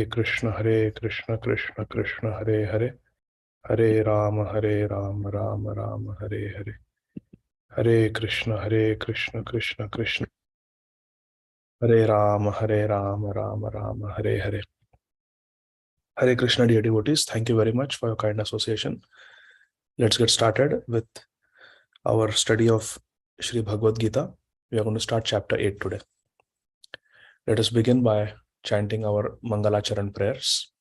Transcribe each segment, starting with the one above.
Hare Krishna, Krishna Krishna, Hare Hare, Hare Ram, Ram Ram, Hare Hare, Hare Krishna, Krishna Krishna, Hare Ram, Ram Ram, Hare Hare. Hare Krishna, dear devotees, thank you very much for your kind association. Let's get started with our study of Śrīmad Bhagavad Gītā. We are going to start chapter 8 today. Let us begin by chanting our Mangalacharan prayers.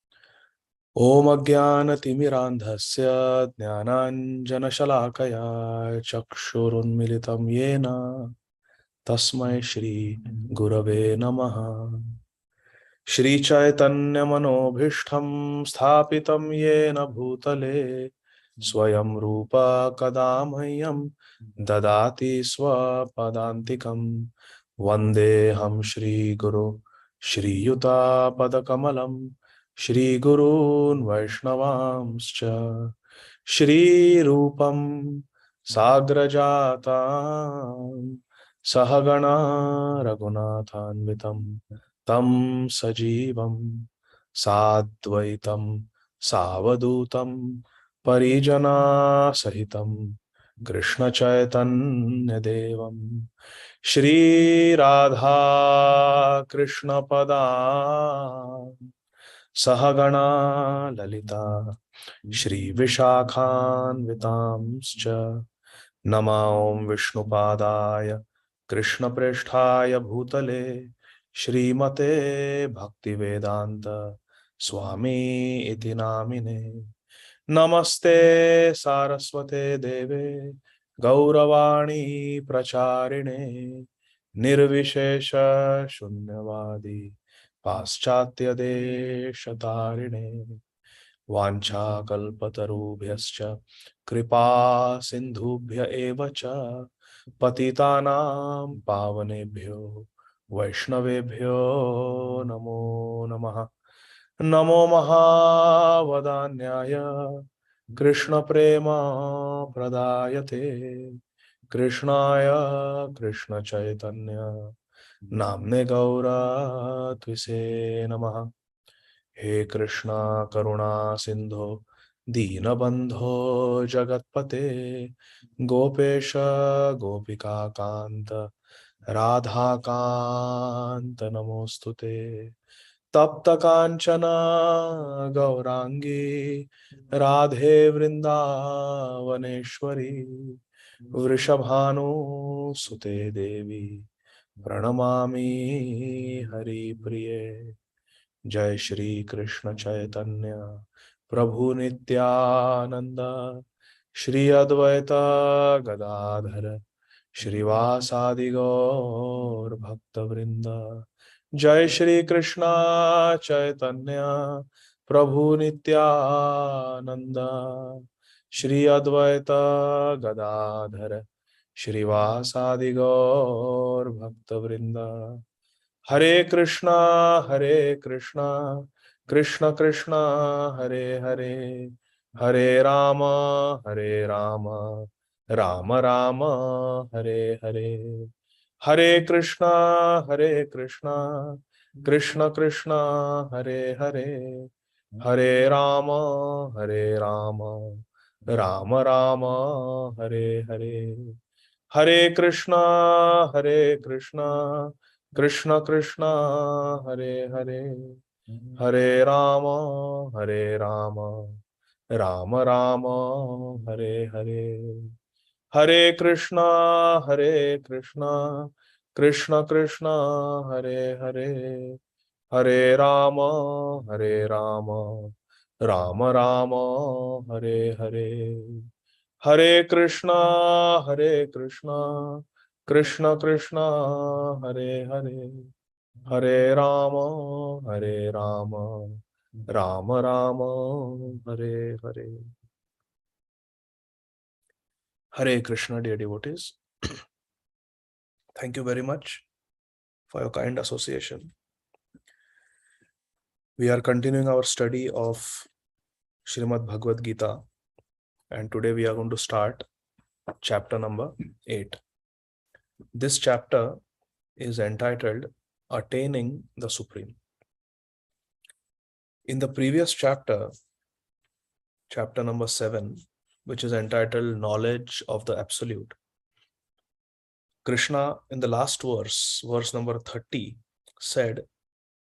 Om Ajnanatimirandhasya Jnananjanashalakaya Chakshurunmilitam Yena Tasmai Shri Gurave Namaha. Shri Chaitanya Manobhishtham Sthapitam Yena Bhutale Swayam Rupa Kadamhyam Dadati Swapadantikam Vandeham Shri Guru Shri Yuta Padakamalam Shri Gurun Vaishnavamscha Shri Rupam Sagrajatam Sahagana Raghunathanvitam Tam Sajivam Sadvaitam Savadutam Parijana Sahitam Krishna Chaitanya Devam Shri Radha Krishna Pada Sahagana Lalita Shri Vishakhan Vitamscha Namaom Vishnupadaya Krishna Preshthaya Bhutale Shrimate Bhaktivedanta Swami iti namine Namaste Saraswate Deve Gauravani Pracharine Nirvishesha Shunyavadi Paschatya Deshatarine Vancha Kalpatarubhyascha Kripa Sindhubhya Evacha Patitanam Pavanebhyo Vaishnavebhyo Namo Namaha. Namo Mahavadanyaya Krishna Prema Pradayate Krishnaya Krishna Chaitanya Namne Gaura Tvise Namaha. He Krishna Karuna Sindho Dīnabandho Jagatpate Gopesha Gopika Kanta Radha Kanta Namostute Tapta Kanchana Gaurangi Radhe Vrindavaneshwari Vrishabhanu Sute Devi Pranamami Hari Priye. Jai Shri Krishna Chaitanya Prabhu Nityananda Shri Advaita Gadādhara Shrivasadi Gaur Bhakta Vrinda. Jai Shri Krishna Chaitanya Prabhu Nityananda Shri Advaita Gadādhara Shrivasadi Gaur Bhakta Vrinda. Hare Krishna, Krishna Krishna, Hare Hare, Hare Rama, Rama Rama, Hare Hare. Hare Krishna, Krishna Krishna, Hare Hare, Hare Rama, Rama Rama, Hare Hare. Hare Krishna, Krishna Krishna, Hare Hare, Hare Rama, Rama Rama, Hare Hare. Hare Krishna, Krishna Krishna, Hare Hare, Hare Rama, Rama Rama, Hare Hare. Hare Krishna, Krishna Krishna, Hare Hare, Hare Rama, Rama Rama, Hare Hare. Hare Krishna, dear devotees. Thank you very much for your kind association. We are continuing our study of Śrīmad Bhagavad Gītā, and today we are going to start chapter number 8. This chapter is entitled Attaining the Supreme. In the previous chapter, chapter number 7, which is entitled Knowledge of the Absolute, Krishna, in the last verse, verse number 30, said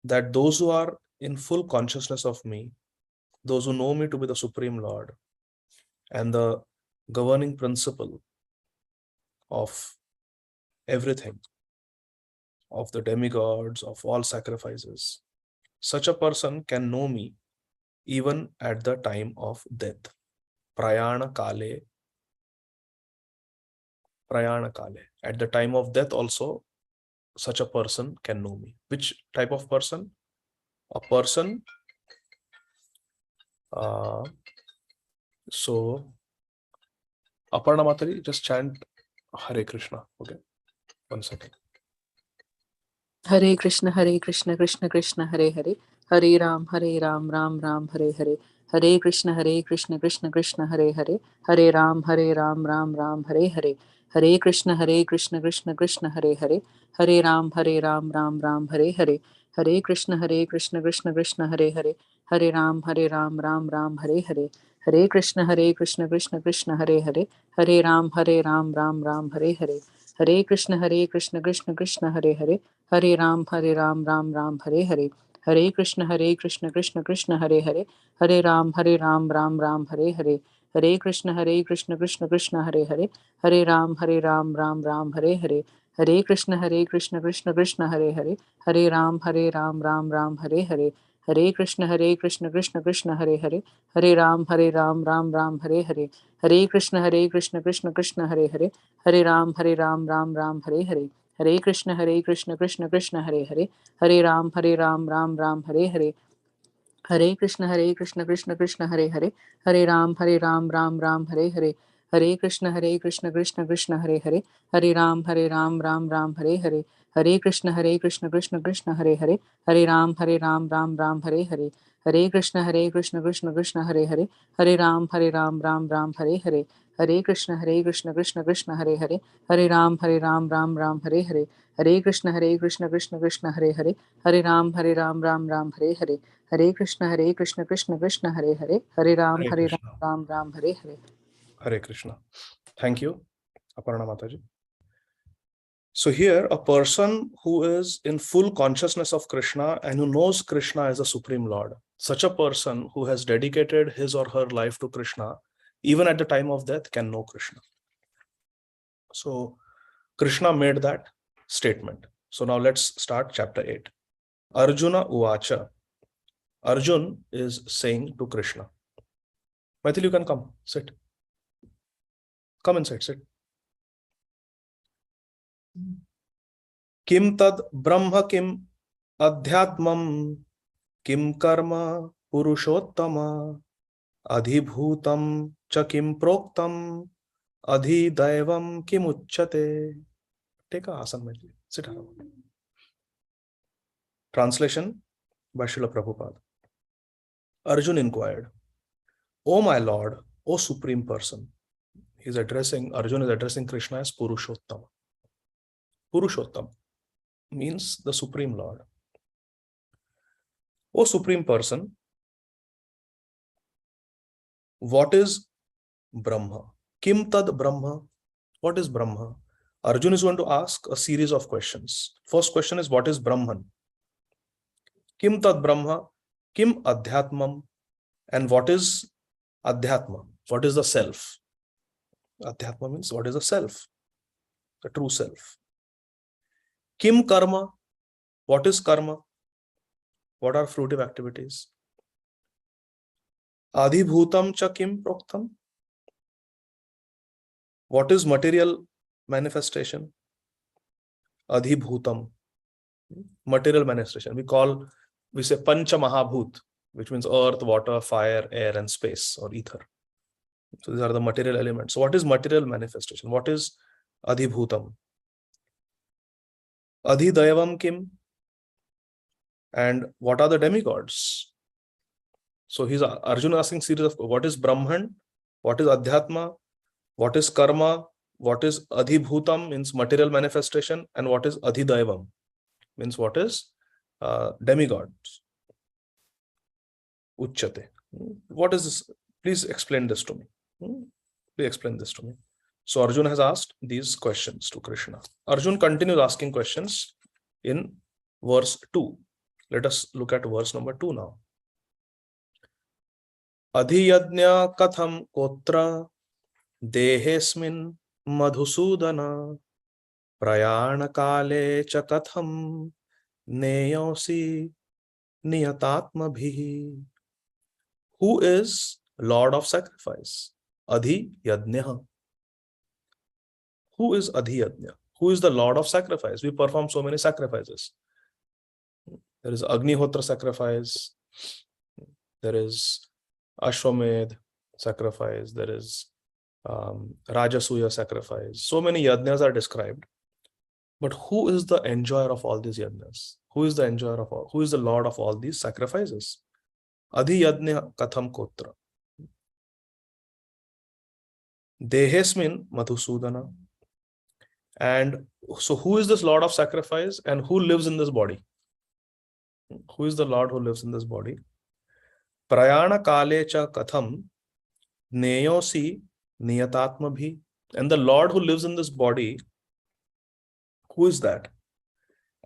that those who are in full consciousness of me, those who know me to be the Supreme Lord and the governing principle of everything, of the demigods, of all sacrifices, such a person can know me even at the time of death. Prayana kale. Prayana kale. At the time of death also, such a person can know me. Which type of person? A person. So, Aparna Matari, just chant Hare Krishna. Okay. 1 second. Hare Krishna, Krishna Krishna, Hare Hare, Hare Ram, Ram Ram, Hare Hare, Hare Krishna, Krishna Krishna, Hare Hare, Hare Ram, Ram Ram, Hare Hare, Hare Krishna, Krishna Krishna, Hare Hare, Hare Ram, Ram Ram, Hare Hare, Hare Krishna, Krishna Krishna, Hare Hare, Hare Ram, Ram Ram, Hare Hare, Hare Krishna, Krishna Krishna, Hare Hare, Hare Ram, Ram Ram, Hare Hare, Hare Krishna, Krishna Krishna, Hare Hare, Hare Ram, Ram Ram, Hare Hare, Hare Krishna, Krishna Krishna, Hare Hare, Hare Ram, Ram Ram, Hare Hare, Hare Krishna, Krishna Krishna, Hare Hare, Hare Ram, Ram Ram, Hare Hare, Hare Krishna, Krishna Krishna, Hare Hare, Hare Ram, Ram, Hare Hare, Hare Krishna, Krishna Krishna, Hare Hare, Hare Ram, Ram, Hare Hare, Hare Krishna, Krishna Krishna, Hare Hare, Hare Ram, Ram, Hare Hare, Hare Krishna, Krishna Krishna, Hare Hare, Hare Ram, Ram, Hare Hare, Hare Krishna, Krishna Krishna, Hare Hare, Hare Ram, Ram, Hare Hare, Hare Krishna, Krishna Krishna, Hare Hare, Hare Ram, Ram, Hare Hare, Hare Krishna, Krishna Krishna, Hare Hare, Hare Ram, Ram, Hare Hare, Hare Krishna, Krishna Krishna, Hare Hare, Hare Ram, Ram, Hare Hare, Hare Krishna, Krishna Krishna, Hare Hare, Hare Ram, Ram, Hare Hare, Hare Krishna, Krishna Krishna, Hare Hare, Hare Ram, Ram, Hare Hare, Hare Krishna, Krishna, Hare Hare, Hare Ram, Hare Krishna. Ram, Hare Hare. Hare Krishna. Thank you, Aparna Mataji. So here, a person who is in full consciousness of Krishna and who knows Krishna as a Supreme Lord, such a person who has dedicated his or her life to Krishna, even at the time of death, can know Krishna. So Krishna made that statement. So now let's start chapter 8. Arjuna Uvacha. Arjun is saying to Krishna. Maithili, you can come, sit. Come inside, sit. Kim tad brahma kim adhyatmam kim karma purushottama adhibhutam cha kim proktam adhidaivam kim uchyate. Take a asana, Maithili. Sit down. Translation by Srila Prabhupada. Arjun inquired, O my Lord, O Supreme Person. Arjuna is addressing Krishna as Purushottama. Purushottam means the Supreme Lord. O Supreme Person, what is Brahma? Kim tad Brahma? What is Brahma? Arjuna is going to ask a series of questions. First question is, what is Brahman? Kim tad Brahma? Kim Adhyatmam? And what is Adhyatma? What is the self? Adhyatma means what is the self? The true self. Kim Karma? What is karma? What are fruitive activities? Adhibhutam cha kim proktam? What is material manifestation? Adhibhutam, material manifestation. We say Pancha Mahabhut, which means earth, water, fire, air, and space or ether. So these are the material elements. So what is material manifestation? What is Adhibhutam? Adhidaivam kim? And what are the demigods? So Arjuna asking series of what is Brahman, what is Adhyatma, what is karma, what is Adhibhutam means material manifestation, and what is Adhidaivam means what is demigods. uchyate. What is this? Please explain this to me. Please explain this to me. So Arjuna has asked these questions to Krishna. Arjuna continues asking questions in verse 2. Let us look at verse number 2 now. Adhiyajna katham kotra dehesmin madhusudana prayana kale cha katham neyosi niyatatmabhi. Who is Lord of Sacrifice? Adhiyajna. Who is Adhiyajna? Who is the Lord of Sacrifice? We perform so many sacrifices. There is Agnihotra sacrifice. There is Ashwamedh sacrifice. There is Rajasuya sacrifice. So many yajnas are described. But who is the enjoyer of all these yajnas? Who is the enjoyer of all? Who is the Lord of all these sacrifices? Adhiyajna katham kotra. Dehesmin Madhusudana. And so who is this Lord of sacrifice and who lives in this body? Who is the Lord who lives in this body? Prayana kale cha katham neyosi niyatatmabhi. And the Lord who lives in this body, who is that?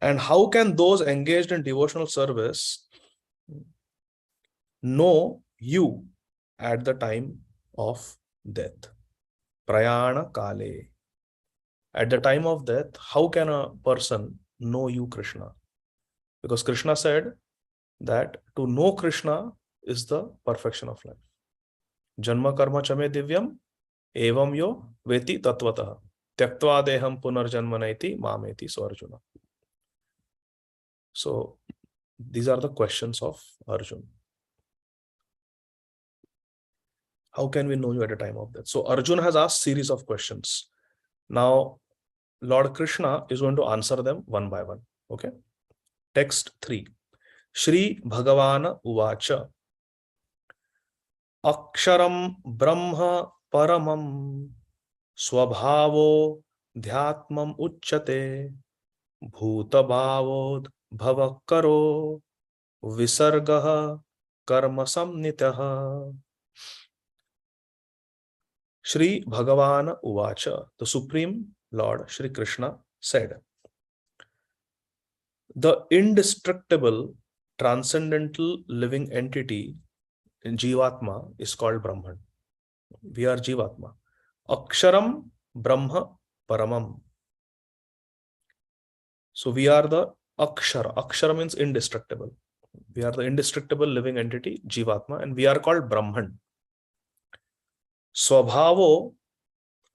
And how can those engaged in devotional service know you at the time of death? Prayana kale. At the time of death, how can a person know you, Krishna? Because Krishna said that to know Krishna is the perfection of life. Janma karma chame divyam evam yo veti tatvatah tyaktva deham punarjanmanaiti mameti. So Arjuna. So these are the questions of Arjuna. How can we know you at the time of death? So Arjuna has asked series of questions. Now Lord Krishna is going to answer them one by one. Okay. Text 3. Shri Bhagavana Uvacha Aksharam Brahma Paramam Swabhavo Dhyatmam Uchyate Bhutabhavod Bhavakaro Visargaha Karma Samnitaha. Shri Bhagavana Uvacha, the Supreme Lord Shri Krishna said, the indestructible, transcendental living entity in Jivatma is called Brahman. We are Jivatma. Aksharam Brahma Paramam. So we are the Akshara. Akshara means indestructible. We are the indestructible living entity, Jivatma, and we are called Brahman. Swabhavo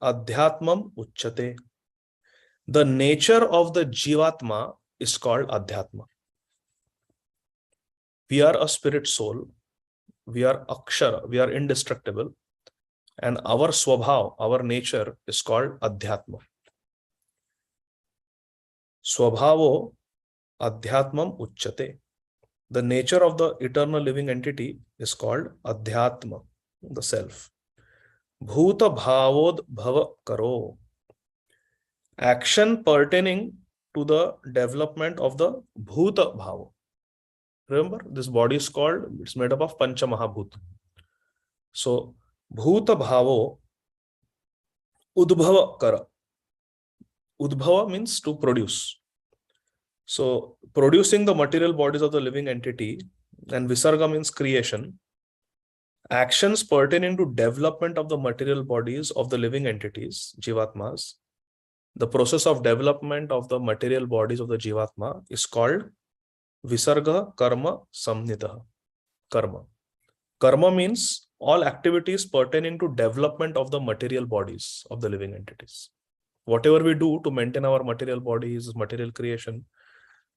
Adhyatmam Uchyate. The nature of the Jivatma is called Adhyatma. We are a spirit soul. We are Akshara. We are indestructible. And our Swabhav, our nature is called Adhyatma. Swabhavo Adhyatmam Uchyate. The nature of the eternal living entity is called Adhyatma, the self. Bhuta Bhavod Bhava Karo. Action pertaining to the development of the Bhuta Bhava. Remember, this body is called, it's made up of Pancha Mahabhuta. So, Bhuta Bhavo Udbhava Kara. Udbhava means to produce. So, producing the material bodies of the living entity, and Visarga means creation. Actions pertaining to development of the material bodies of the living entities, Jivatmas. The process of development of the material bodies of the Jivatma is called Visarga Karma Samnitaha. Karma. Karma means all activities pertaining to development of the material bodies of the living entities. Whatever we do to maintain our material bodies, material creation,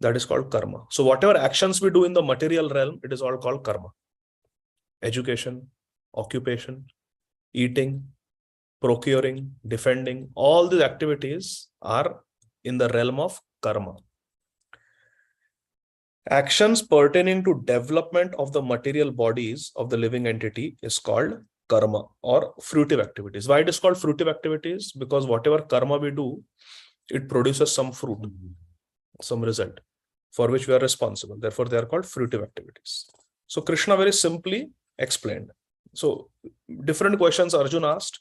that is called karma. So whatever actions we do in the material realm, it is all called karma. Education, occupation, eating, procuring, defending, all these activities are in the realm of karma. Actions pertaining to development of the material bodies of the living entity is called karma or fruitive activities. Why it is called fruitive activities? Because whatever karma we do, it produces some fruit, some result for which we are responsible. Therefore, they are called fruitive activities. So Krishna very simply explained. So different questions Arjuna asked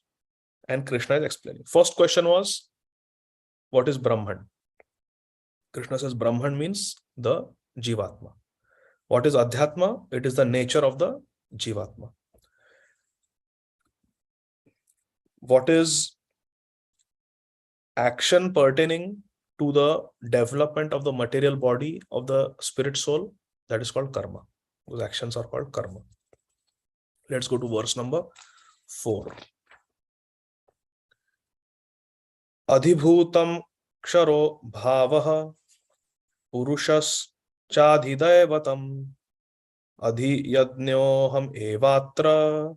and Krishna is explaining. First question was, what is Brahman? Krishna says Brahman means the Jivatma. What is Adhyatma? It is the nature of the Jivatma. What is action pertaining to the development of the material body of the spirit soul? That is called karma. Those actions are called karma. Let's go to verse number 4. Adhibhutam ksharo bhavaha purushas chadhidaivatam adhiyadnyoham evatra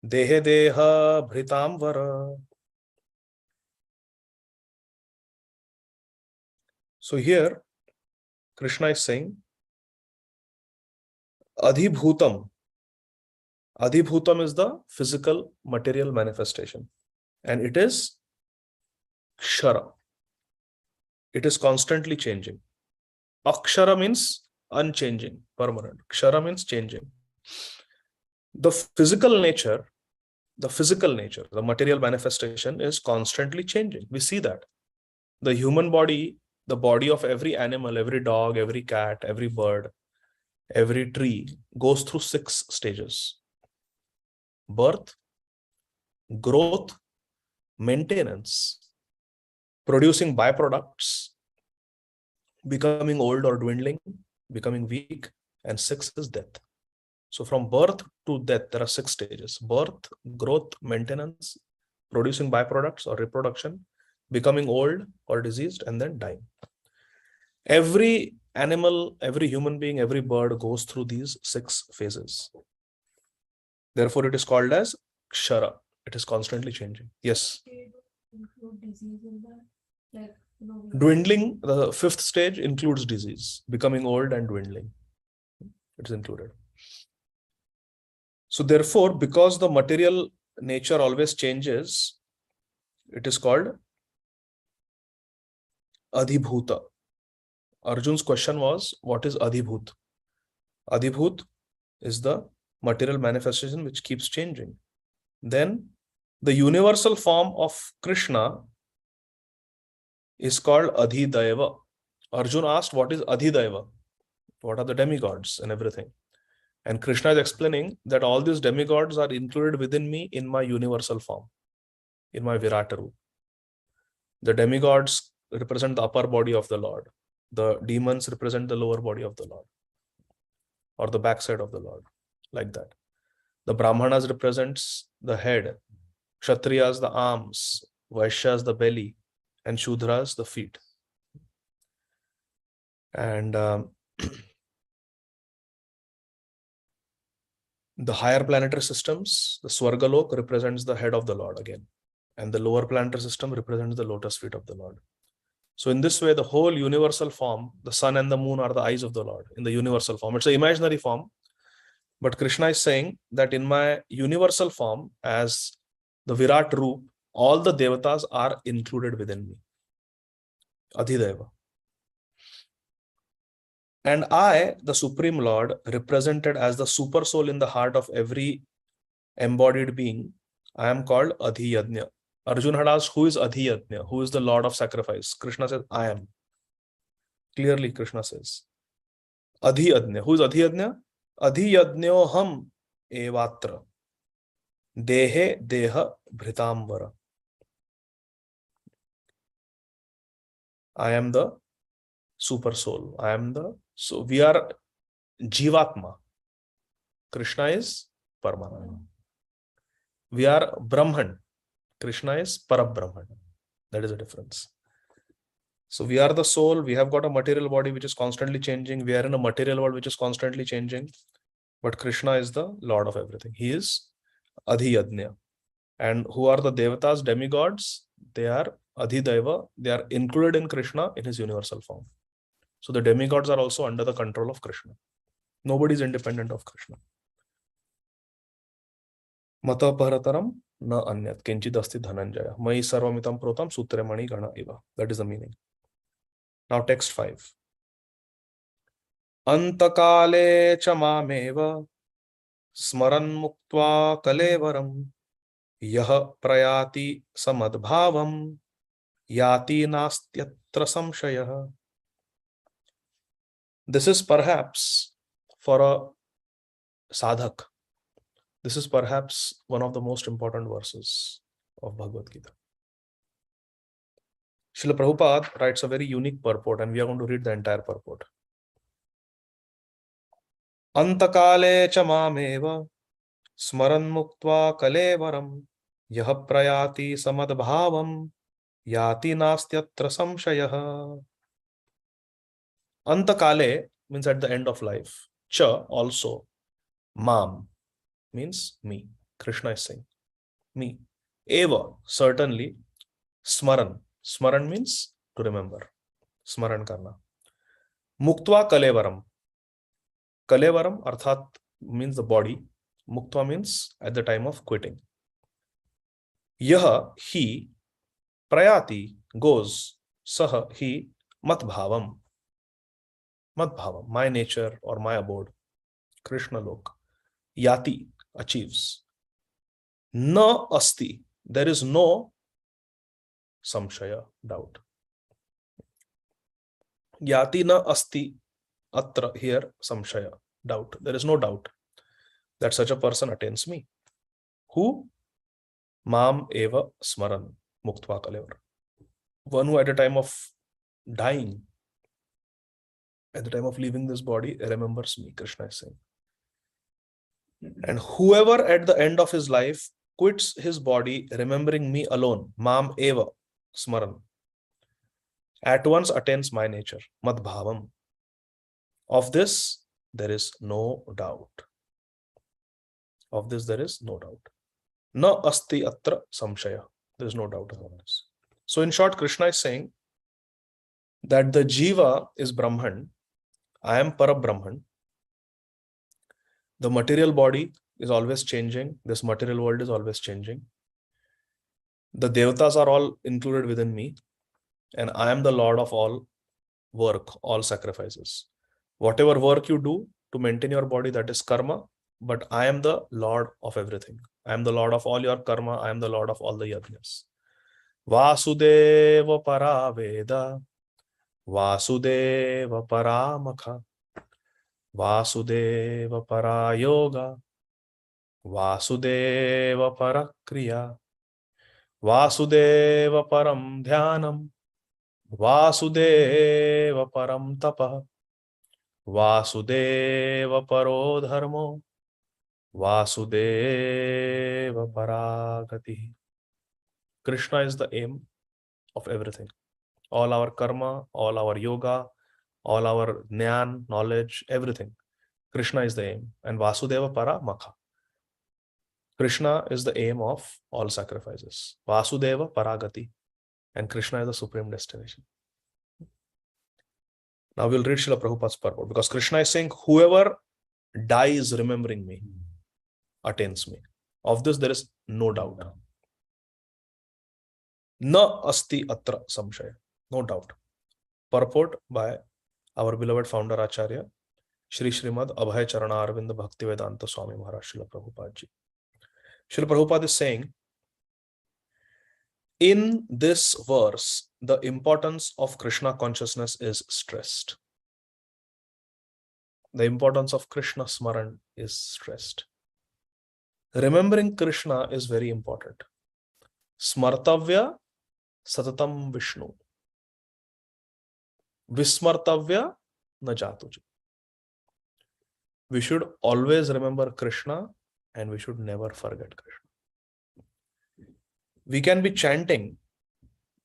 dehe deha bhritamvara. So here Krishna is saying Adhibhutam. Adhibhutam is the physical material manifestation and it is Kshara. It is constantly changing. Akshara means unchanging, permanent. Kshara means changing. The physical nature, the material manifestation is constantly changing. We see that. The human body, the body of every animal, every dog, every cat, every bird, every tree goes through 6 stages. Birth, growth, maintenance, producing byproducts, becoming old or dwindling, becoming weak, and 6 is death. So from birth to death, there are 6 stages. Birth, growth, maintenance, producing byproducts or reproduction, becoming old or diseased, and then dying. Every animal, every human being, every bird goes through these 6 phases. Therefore, it is called as Kshara. It is constantly changing. Yes. Include disease in that? Like, Dwindling, the 5th stage includes disease, becoming old and dwindling. It is included. So therefore, because the material nature always changes, it is called Adhibhuta. Arjun's question was, what is Adhibhut? Adhibhut is the material manifestation which keeps changing. Then the universal form of Krishna is called Adhidaiva. Arjuna asked, what is Adhidaiva? What are the demigods and everything? And Krishna is explaining that all these demigods are included within me in my universal form, in my Virata Roop. The demigods represent the upper body of the Lord. The demons represent the lower body of the Lord, or the backside of the Lord, like that. The Brahmanas represents the head, Kshatriyas the arms, Vaishyas the belly, and Shudras the feet. And the higher planetary systems, the Swargalok represents the head of the Lord again, and the lower planetary system represents the lotus feet of the Lord. So in this way, the whole universal form, the sun and the moon are the eyes of the Lord in the universal form. It's an imaginary form, but Krishna is saying that in my universal form, as the Virat Roop, all the devatas are included within me. Adhideva. And I, the Supreme Lord, represented as the super soul in the heart of every embodied being, I am called Adhiyajna. Arjuna had asked, who is Adhiyajna? Who is the Lord of sacrifice? Krishna says, I am. Clearly, Krishna says. Adhiyajna. Who is Adhiyajna? Adhiyajnyoham evatra. Dehe deha bhritamvara. I am the super soul. I am the, so we are Jivatma. Krishna is Paramatma. We are Brahman. Krishna is Parabrahman. That is the difference. So we are the soul. We have got a material body which is constantly changing. We are in a material world which is constantly changing. But Krishna is the Lord of everything. He is Adhiyajna. And who are the devatas, demigods? They are Adhidaiva. They are included in Krishna in his universal form. So the demigods are also under the control of Krishna. Nobody is independent of Krishna. Mata parataram na anyat kinchid asti dhananjaya mai sarvamitam protam sutre mani gana iva. That is the meaning. Now text 5. Antakale cha mameva smaran muktva kalevaram yah prayati samadbhavam yati nastyatra samshayah. This is perhaps for a sadhak. This is perhaps one of the most important verses of Bhagavad Gita. Srila Prabhupada writes a very unique purport, and we are going to read the entire purport. Antakale cha mameva smaran muktva kalevaram yah prayati samadbhavam yati nastyatra samshayah. Antakale means at the end of life. Cha also. Mam means me. Krishna is saying me. Eva, certainly. Smaran. Smaran means to remember. Smaran karna. Muktva kalevaram. Kalevaram arthat means the body. Muktva means at the time of quitting. Yaha, he. Prayati, goes. Saha, he. Matbhavam. Matbhavam, my nature or my abode. Krishna lok. Yati, achieves. Na asti, there is no samshaya, doubt. Yati na asti, atra, here, samshaya, doubt. There is no doubt that such a person attains me. Who? Mam eva smaran muktva kalevar. One who at the time of dying, at the time of leaving this body, remembers me, Krishna is saying. And whoever at the end of his life quits his body remembering me alone, mam eva smaran, at once attains my nature, madbhavam. Of this there is no doubt. Of this there is no doubt. Na asti atra samshaya. There is no doubt about this. So in short, Krishna is saying that the jiva is Brahman. I am Parabrahman. The material body is always changing. This material world is always changing. The devatas are all included within me. And I am the Lord of all work, all sacrifices. Whatever work you do to maintain your body, that is karma. But I am the Lord of everything. I am the Lord of all your karma. I am the Lord of all the yajnas. Vasudeva paraveda. Vasudeva paramakha. Vasudeva parayoga. Vasudeva parakriya. Vasudeva param dhyanam. Vasudeva param tapa. Vasudeva paro dharmo. Vasudeva paragati. Krishna is the aim of everything. All our karma, all our yoga, all our jnana, knowledge, everything. Krishna is the aim. And Vasudeva para makha. Krishna is the aim of all sacrifices. Vasudeva paragati. And Krishna is the supreme destination. Now we'll read Srila Prabhupada's purport, because Krishna is saying, whoever dies remembering me attains me. Of this there is no doubt. Na asti atra samshaya. No doubt. Purport by our beloved founder Acharya, Shri Śrīmad Abhay Charana Arvind Bhakti Vedanta Swami Maharaj Srila Prabhupada ji. Srila Prabhupada is saying, in this verse, the importance of Krishna consciousness is stressed. The importance of Krishna Smaran is stressed. Remembering Krishna is very important. Smartavya satatam Vishnu. Vismartavya na jatuji. We should always remember Krishna and we should never forget Krishna. We can be chanting,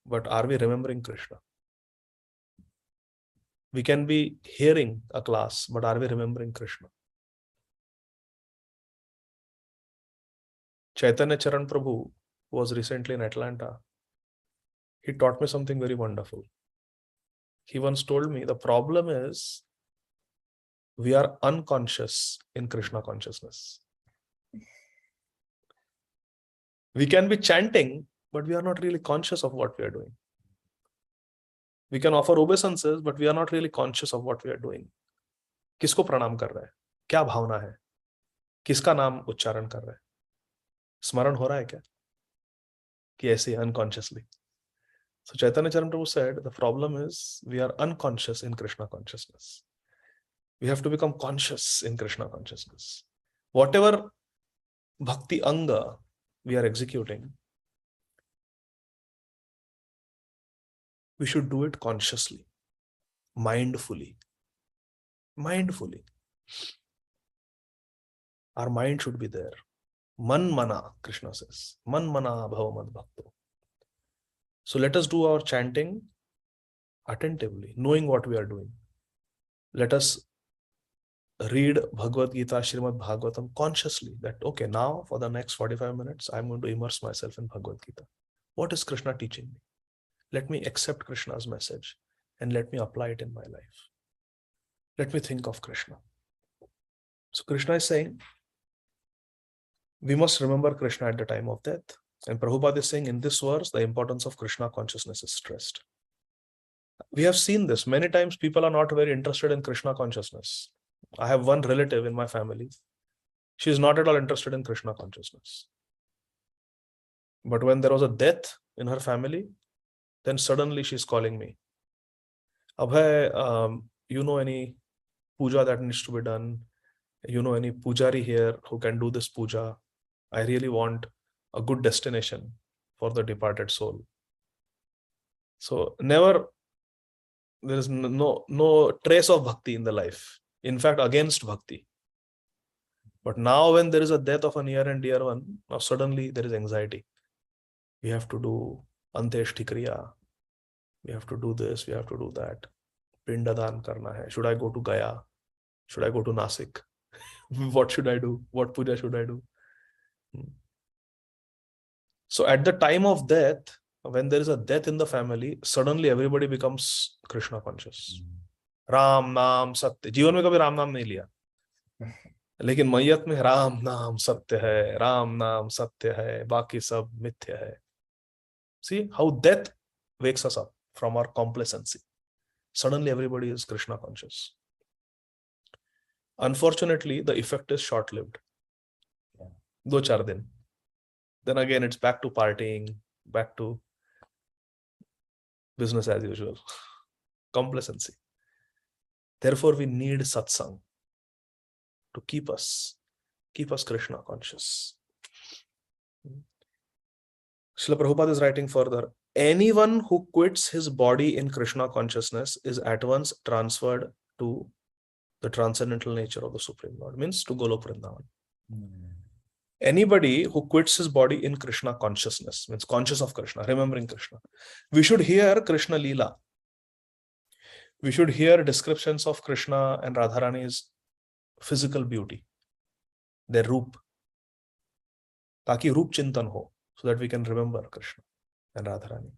but are we remembering Krishna? We can be hearing a class, but are we remembering Krishna? Chaitanya Charan Prabhu was recently in Atlanta. He taught me something very wonderful. He once told me the problem is we are unconscious in Krishna consciousness. We can be chanting, but we are not really conscious of what we are doing. We can offer obeisances, but we are not really conscious of what we are doing. किसको प्रणाम कर रहे हैं, क्या भावना है, किसका नाम उच्चारण कर रहे हैं, स्मरण हो रहा है क्या, कि ऐसे unconsciously? So Chaitanya Charan Prabhu said, the problem is we are unconscious in Krishna consciousness. We have to become conscious in Krishna consciousness. Whatever bhakti anga we are executing, we should do it consciously, mindfully. Mindfully. Our mind should be there. Man mana, Krishna says. Man mana bhavamad bhakto. So let us do our chanting attentively, knowing what we are doing. Let us read Bhagavad Gītā, Śrīmad Bhagavatam consciously, that okay, now for the next 45 minutes, I'm going to immerse myself in Bhagavad Gītā. What is Krishna teaching me? Let me accept Krishna's message and let me apply it in my life. Let me think of Krishna. So Krishna is saying, we must remember Krishna at the time of death. And Prabhupada is saying in this verse, the importance of Krishna consciousness is stressed. We have seen this. Many times people are not very interested in Krishna consciousness. I have one relative in my family. She is not at all interested in Krishna consciousness. But when there was a death in her family, then suddenly she's calling me. Abhay, you know any puja that needs to be done? You know any pujari here who can do this puja? I really want a good destination for the departed soul. So never, there is no trace of bhakti in the life. In fact, against bhakti. But now when there is a death of a near and dear one, now suddenly there is anxiety. We have to do Anteshti Kriya. We have to do this, we have to do that. Pindadan karna hai. Should I go to Gaya? Should I go to Nasik? What should I do? What puja should I do? So at the time of death, when there is a death in the family, suddenly everybody becomes Krishna conscious. Ram Naam Satya. जीवन में कभी राम नाम नहीं लिया, लेकिन मैयत में राम नाम सत्य है, राम नाम सत्य है, बाकी सब मिथ्या है. See how death wakes us up from our complacency. Suddenly everybody is Krishna conscious. Unfortunately, the effect is short-lived. 2-4 दिन. Then again, it's back to partying, back to business as usual. Complacency. Therefore, we need satsang to keep us Krishna conscious. Srila Prabhupada is writing further, anyone who quits his body in Krishna consciousness is at once transferred to the transcendental nature of the Supreme Lord, means to Golok Vrindavan. Anybody who quits his body in Krishna consciousness, means conscious of Krishna, remembering Krishna. We should hear Krishna Leela. We should hear descriptions of Krishna and Radharani's physical beauty, their roop, ताकि रूप चिंतन हो, so that we can remember Krishna and Radharani.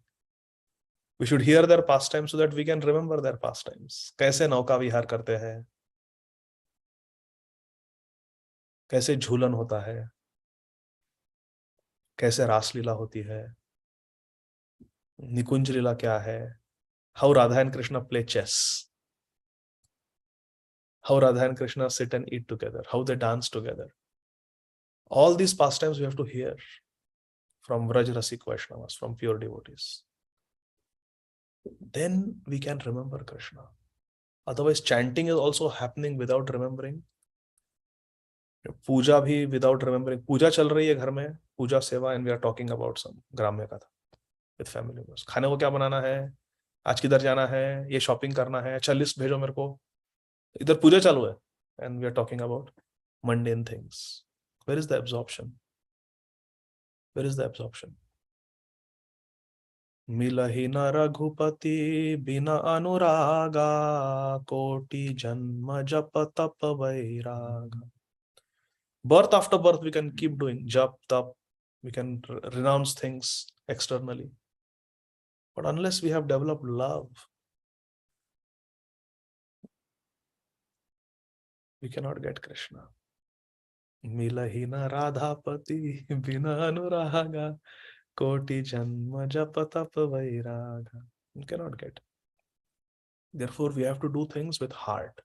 We should hear their pastimes so that we can remember their pastimes. कैसे नौका विहार करते हैं, कैसे झूलन होता है, कैसे रास लीला होती है, निकुंज लीला क्या है, how Radha and Krishna play chess, how Radha and Krishna sit and eat together, how they dance together. All these pastimes we have to hear from Vraj Rasik Vaishnavas, from pure devotees. Then we can remember Krishna. Otherwise, chanting is also happening without remembering. Puja bhi without remembering. Puja chal rahi hai ghar mein, puja seva, and we are talking about some gramya katha with family members. खाने को क्या बनाना है, आज किधर जाना है, ये shopping करना है, अच्छा लिस्ट भेजो मेरे को. इधर पूजा चालू है, and we are talking about mundane things. Where is the absorption? Where is the absorption? मिलहि न रघुपति बिना अनुरागा, कोटि जन्म जप तप वैरागा. Birth after birth we can keep doing jap tap, we can renounce things externally, but unless we have developed love, we cannot get Krishna. मिलहि न राधापति बिना अनुरागा, कोटि जन्म जप तप वैरागा. You cannot get. Therefore, we have to do things with heart.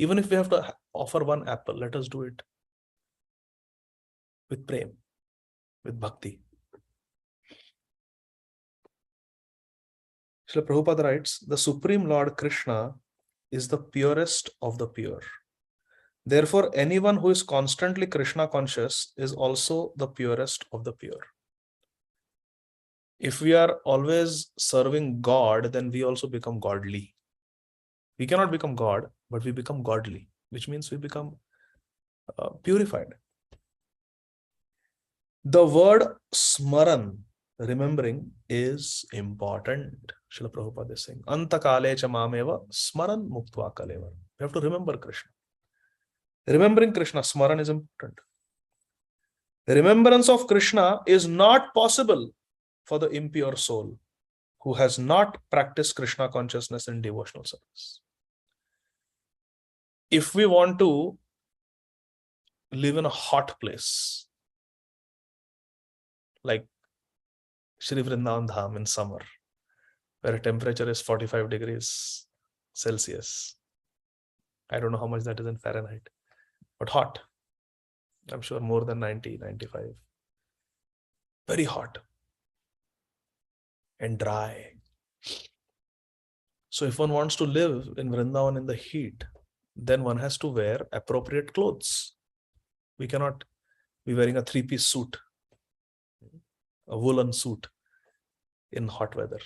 Even if we have to offer one apple, let us do it with prem, with bhakti. Srila Prabhupada writes, the Supreme Lord Krishna is the purest of the pure. Therefore, anyone who is constantly Krishna conscious is also the purest of the pure. If we are always serving God, then we also become godly. We cannot become God, but we become godly, which means we become purified. The word smaran, remembering, is important. Srila Prabhupada is saying, Antakale cha mameva smaran muktva kaleva. We have to remember Krishna. Remembering Krishna, smaran is important. Remembrance of Krishna is not possible for the impure soul who has not practiced Krishna consciousness in devotional service. If we want to live in a hot place, like Shri Vrindavan Dham in summer, where temperature is 45 degrees Celsius. I don't know how much that is in Fahrenheit, but hot. I'm sure more than 90, 95. Very hot and dry. So if one wants to live in Vrindavan in the heat, then one has to wear appropriate clothes. We cannot be wearing a three-piece suit, a woolen suit in hot weather.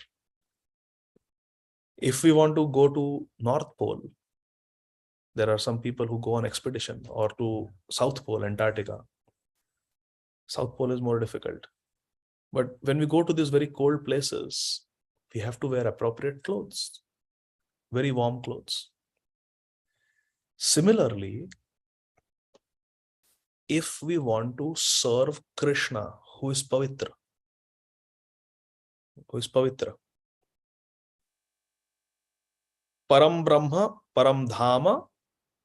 If we want to go to North Pole, there are some people who go on expedition, or to South Pole, Antarctica. South Pole is more difficult. But when we go to these very cold places, we have to wear appropriate clothes, very warm clothes. Similarly, if we want to serve Krishna, who is Pavitra, Param Brahma, Param Dhama,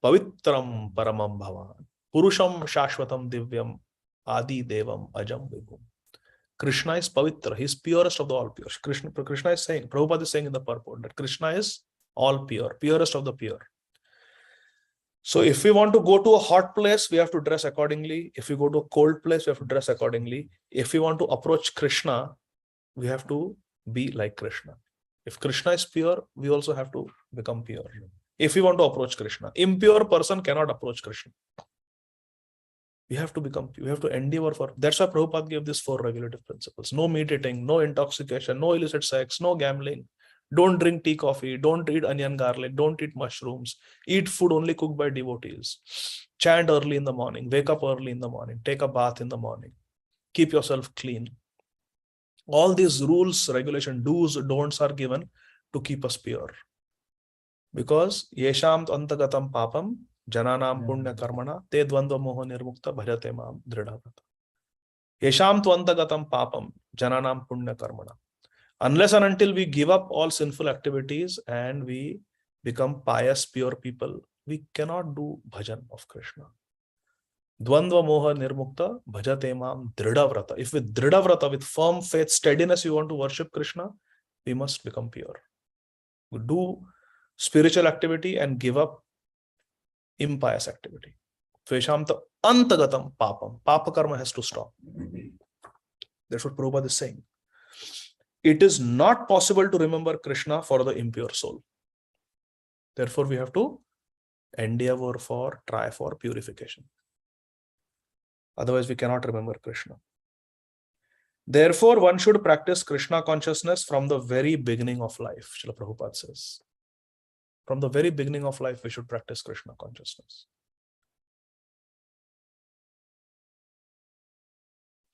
Pavitram Paramam Bhavan, Purusham Shashvatam Divyam, Adi Devam Ajam Vibhum. Krishna is Pavitra, he is purest of the all pure. Krishna is saying, Prabhupada is saying in the purport that Krishna is all pure, purest of the pure. So if we want to go to a hot place, we have to dress accordingly. If we go to a cold place, we have to dress accordingly. If we want to approach Krishna, we have to be like Krishna. If Krishna is pure, we also have to become pure. If we want to approach Krishna, impure person cannot approach Krishna. We have to become pure. We have to endeavor for. That's why Prabhupada gave these 4 regulative principles. No meat eating, no intoxication, no illicit sex, no gambling. Don't drink tea, coffee. Don't eat onion, garlic. Don't eat mushrooms. Eat food only cooked by devotees. Chant early in the morning. Wake up early in the morning. Take a bath in the morning. Keep yourself clean. All these rules, regulation, do's, don'ts are given to keep us pure. Because yesham antagatam papam jananam punya karmana te dvandva moha nirmukta bhajate mam dridhavrata. Yesham antagatam papam jananam punya karmana. Unless and until we give up all sinful activities and we become pious, pure people, we cannot do bhajan of Krishna. Dvandva moha nirmukta bhajate mam dridhavrata. If with dridhavrata, with firm faith, steadiness, you want to worship Krishna, we must become pure. We do spiritual activity and give up impious activity. Tveshamta antagatam papam. Papa karma has to stop. That's what Prabhupada is saying. It is not possible to remember Krishna for the impure soul. Therefore, we have to endeavor for, try for purification. Otherwise, we cannot remember Krishna. Therefore, one should practice Krishna consciousness from the very beginning of life, Srila Prabhupada says. From the very beginning of life, we should practice Krishna consciousness.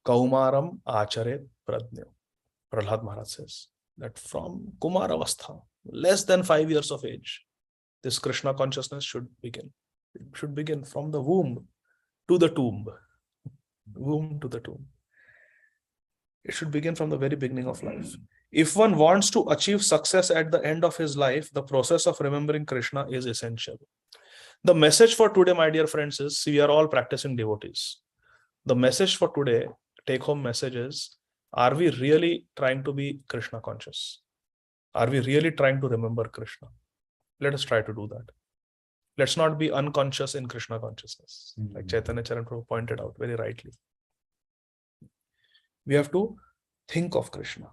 Kaumaram acharet pradnyo. Prahlad Maharaj says that from Kumar Avastha, less than 5 years of age, this Krishna consciousness should begin. It should begin from the womb to the tomb. Womb to the tomb. It should begin from the very beginning of life. If one wants to achieve success at the end of his life, the process of remembering Krishna is essential. The message for today, my dear friends, is we are all practicing devotees. The message for today, take-home message is, are we really trying to be Krishna conscious? Are we really trying to remember Krishna? Let us try to do that. Let's not be unconscious in Krishna consciousness, like Chaitanya Charan Prabhu pointed out very rightly. We have to think of Krishna.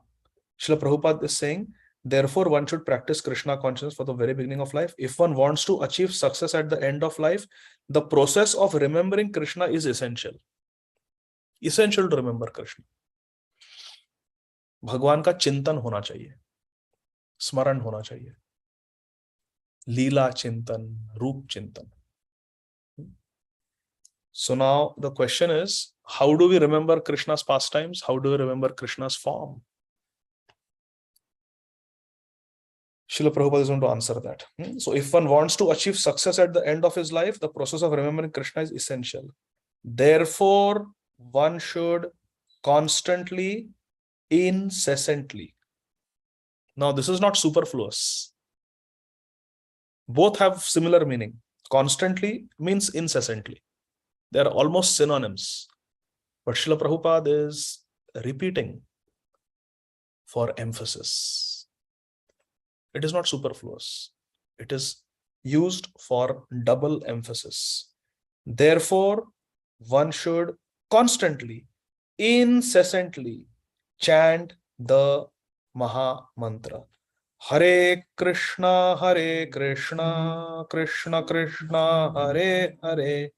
Srila Prabhupada is saying, therefore one should practice Krishna consciousness for the very beginning of life. If one wants to achieve success at the end of life, the process of remembering Krishna is essential. Essential to remember Krishna. भगवान का चिंतन होना चाहिए, स्मरण होना चाहिए, लीला चिंतन, रूप चिंतन. So now the question is, how do we remember Krishna's pastimes? How do we remember Krishna's form? Srila Prabhupada is going to answer that. So if one wants to achieve success at the end of his life, the process of remembering Krishna is essential. Therefore, one should constantly, incessantly. Now, this is not superfluous. Both have similar meaning. Constantly means incessantly. They are almost synonyms. But Srila Prabhupada is repeating for emphasis. It is not superfluous. It is used for double emphasis. Therefore, one should constantly, incessantly chant the maha mantra. Hare Krishna, Krishna Krishna, Hare Hare,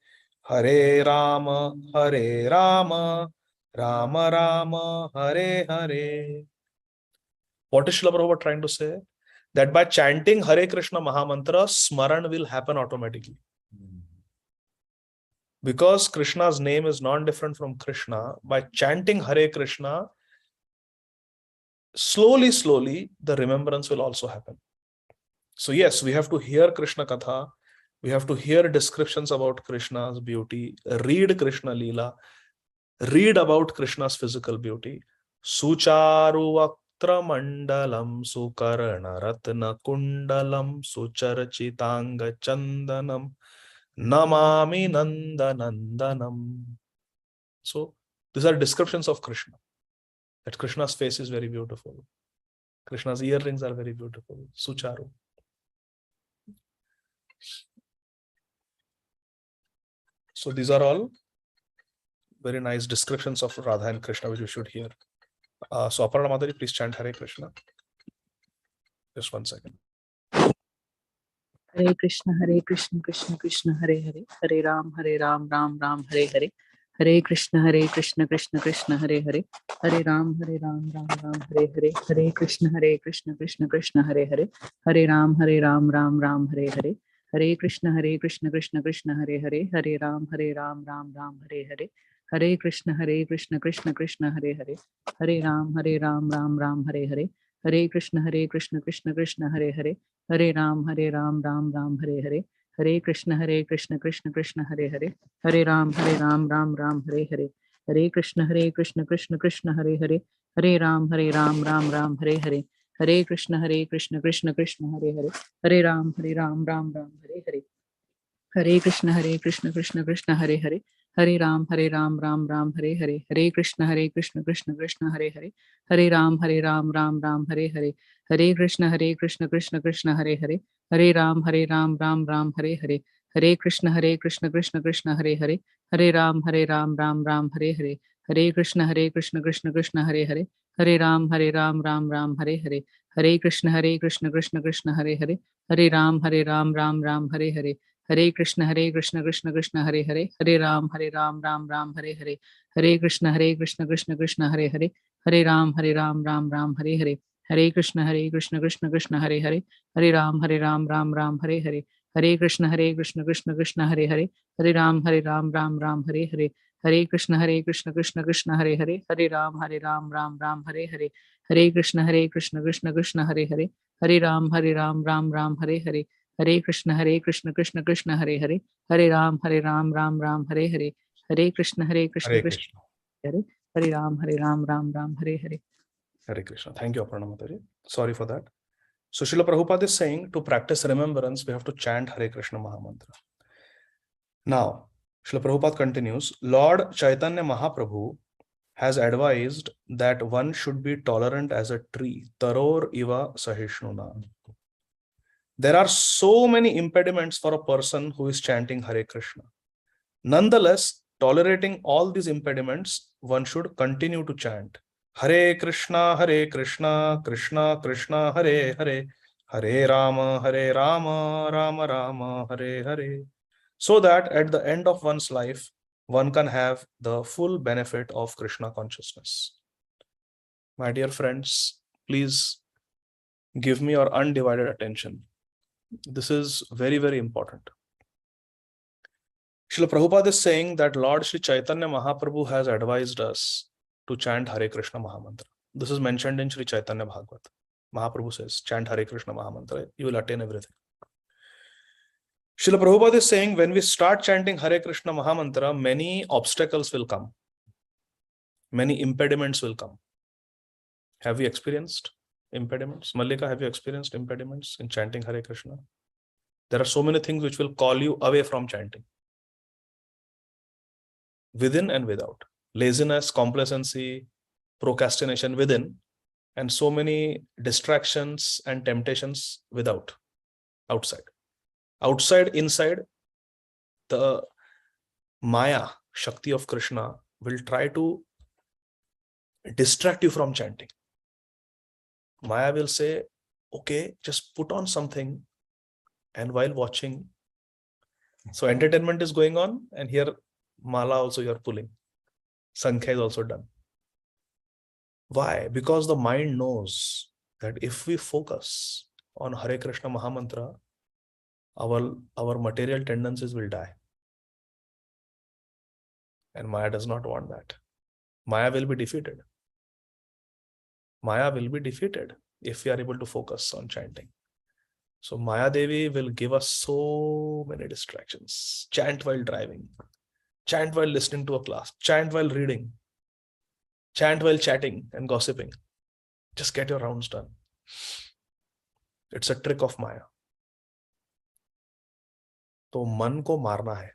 Hare Rama, Rama Rama, Hare Hare. What is Srila Prabhupada trying to say? That by chanting Hare Krishna Maha Mantra, Smaran will happen automatically. Because Krishna's name is non-different from Krishna, by chanting Hare Krishna, slowly, the remembrance will also happen. So yes, we have to hear Krishna Katha, we have to hear descriptions about Krishna's beauty, read Krishna Leela, read about Krishna's physical beauty. Sucharu Vaktra Mandalam Sukarana Ratna Kundalam Sucharachitanga Chandanam Namami Nandanandanam. So these are descriptions of Krishna. That Krishna's face is very beautiful. Krishna's earrings are very beautiful. Sucharu. So these are all very nice descriptions of Radha and Krishna which we should hear. So Aparna Madhuri, please chant Hare Krishna. Just 1 second. Hare Krishna, Krishna Krishna, Hare Hare, Hare Ram, Ram Ram, Hare Hare. Hare Krishna, Krishna Krishna, Hare Hare, Hare Ram, Ram Ram, Hare Hare. Hare Krishna, Krishna Krishna, Hare Hare, Hare Ram, Ram, Hare Hare. Hare Krishna, Krishna Krishna, Hare Hare, Hare Ram, Ram, Hare Hare. Hare Krishna, Krishna Krishna, Hare Hare, Hare Ram, Ram, Hare Hare. Hare Krishna, Krishna Krishna, Hare Hare, Hare Ram, Ram, Hare Hare. Hare Krishna, Krishna Krishna, Hare Hare, Hare Ram, Ram, Hare Hare. Hare Krishna, Krishna Krishna, Hare Hare, Hare Ram, Ram, Hare Hare. Hare Krishna, Krishna Krishna, Hare Hare, Hare Ram, Ram, Hare Hare. Hare Krishna, Krishna Krishna, Hare Hare, Hare Ram, Ram, Hare Hare. Hare Krishna, Krishna Krishna, Hare Hare, Hare Ram, Ram, Hare Hare. Hare Krishna, Krishna Krishna, Hare Hare, Hare Ram, Ram, Hare Hare. Hare Krishna, Krishna Krishna, Hare Hare, Hare Ram, Ram, Hare Hare. Hare Krishna, Krishna Krishna, Hare Hare, Hare Ram, Ram, Hare Hare. Hare Krishna, Krishna Krishna, Hare Hare, Hare Ram, Ram, Hare Hare. Hare Krishna, Krishna Krishna, Hare Hare, Hare Ram, Ram, Hare Hare. Hare Krishna, Krishna Krishna, Hare Hare, Hare Ram, Ram, Hare Hare. Hare Krishna, Krishna Krishna, Hare Hare, Hare Ram, Ram, Hare Hare. Hare Krishna, Krishna Krishna, Hare Hare, Hare Ram, Ram, Hare Hare. Hare Krishna, Krishna Krishna, Hare Hare, Hare Ram, Ram, Hare Hare. Hare Krishna, Krishna Krishna, Hare Hare, Hare Ram, Ram, Hare Hare. Hare Krishna, Krishna Krishna, Hare Hare, Hare Ram, Ram, Hare Hare. Hare Krishna, Krishna Hare Krishna, Krishna. Hare Hare Ram, Ram, Hare Hare. Hare Krishna. Thank you, Aparna Madhuri. Sorry for that. So Srila Prabhupada is saying to practice remembrance, we have to chant Hare Krishna Maha Mantra. Now, Srila Prabhupada continues, Lord Chaitanya Mahaprabhu has advised that one should be tolerant as a tree, taror iva sahishnuna. There are so many impediments for a person who is chanting Hare Krishna. Nonetheless, tolerating all these impediments, one should continue to chant Hare Krishna, Krishna Krishna, Hare Hare, Hare Rama, Rama Rama, Hare Hare. So that at the end of one's life, one can have the full benefit of Krishna consciousness. My dear friends, please give me your undivided attention. This is very, very important. Srila Prabhupada is saying that Lord Sri Chaitanya Mahaprabhu has advised us to chant Hare Krishna Mahamantra. This is mentioned in Sri Chaitanya Bhagavad. Mahaprabhu says, chant Hare Krishna Mahamantra, you will attain everything. Srila Prabhupada is saying, when we start chanting Hare Krishna Mahamantra, many obstacles will come. Many impediments will come. Have you experienced impediments? Mallika, have you experienced impediments in chanting Hare Krishna? There are so many things which will call you away from chanting. Within and without. Laziness, complacency, procrastination within, and so many distractions and temptations without, outside. Outside, inside, the Maya, Shakti of Krishna, will try to distract you from chanting. Maya will say, okay, just put on something, and while watching, so entertainment is going on, and here Mala also you are pulling. Sankhya is also done. Why? Because the mind knows that if we focus on Hare Krishna Mahamantra, our material tendencies will die. And Maya does not want that. Maya will be defeated. Maya will be defeated if we are able to focus on chanting. So Maya Devi will give us so many distractions. Chant while driving. Chant while listening to a class. Chant while reading. Chant while chatting and gossiping. Just get your rounds done. It's a trick of Maya. तो मन को मारना है.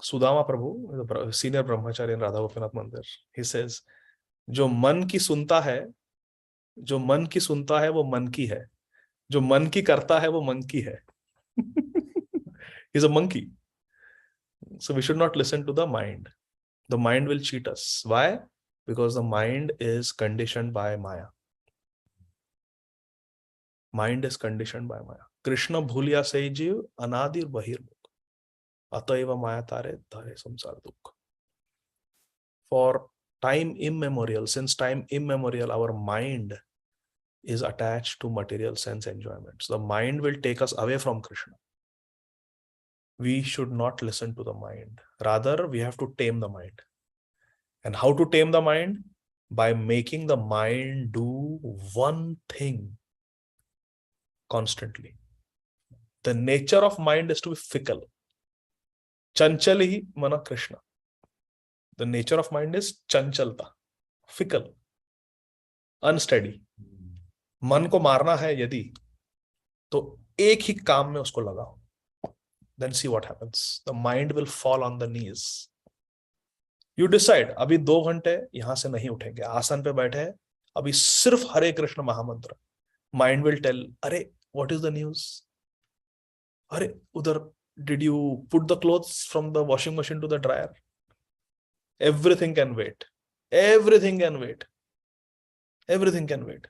Sudama Prabhu, the senior brahmachari in Radha Gopinath Mandir, he says, जो मन की सुनता है वो मन की है, जो मन की करता है वो मन की है. He's a monkey. So we should not listen to the mind. The mind will cheat us. Why? Because the mind is conditioned by Maya. Mind is conditioned by Maya. Krishna bhuliya sai jiv anadir bahirmukh. Ataiva maya tare dhare samsar dukh. For time immemorial, since time immemorial, our mind is attached to material sense enjoyments. The mind will take us away from Krishna. We should not listen to the mind. Rather, we have to tame the mind. And how to tame the mind? By making the mind do one thing constantly. The nature of mind is to be fickle. Chanchali mana Krishna. The nature of mind is chanchalta, fickle, unsteady. मन को मारना है यदि, तो एक ही काम में उसको लगाओ. Then see what happens. The mind will fall on the knees. You decide, अभी 2 घंटे यहां से नहीं उठेंगे, आसन पे बैठे हैं, अभी सिर्फ हरे कृष्ण महामंत्र. Mind will tell, अरे what is the news? अरे उधर, did you put the clothes from the washing machine to the dryer? Everything can wait. Everything can wait. Everything can wait.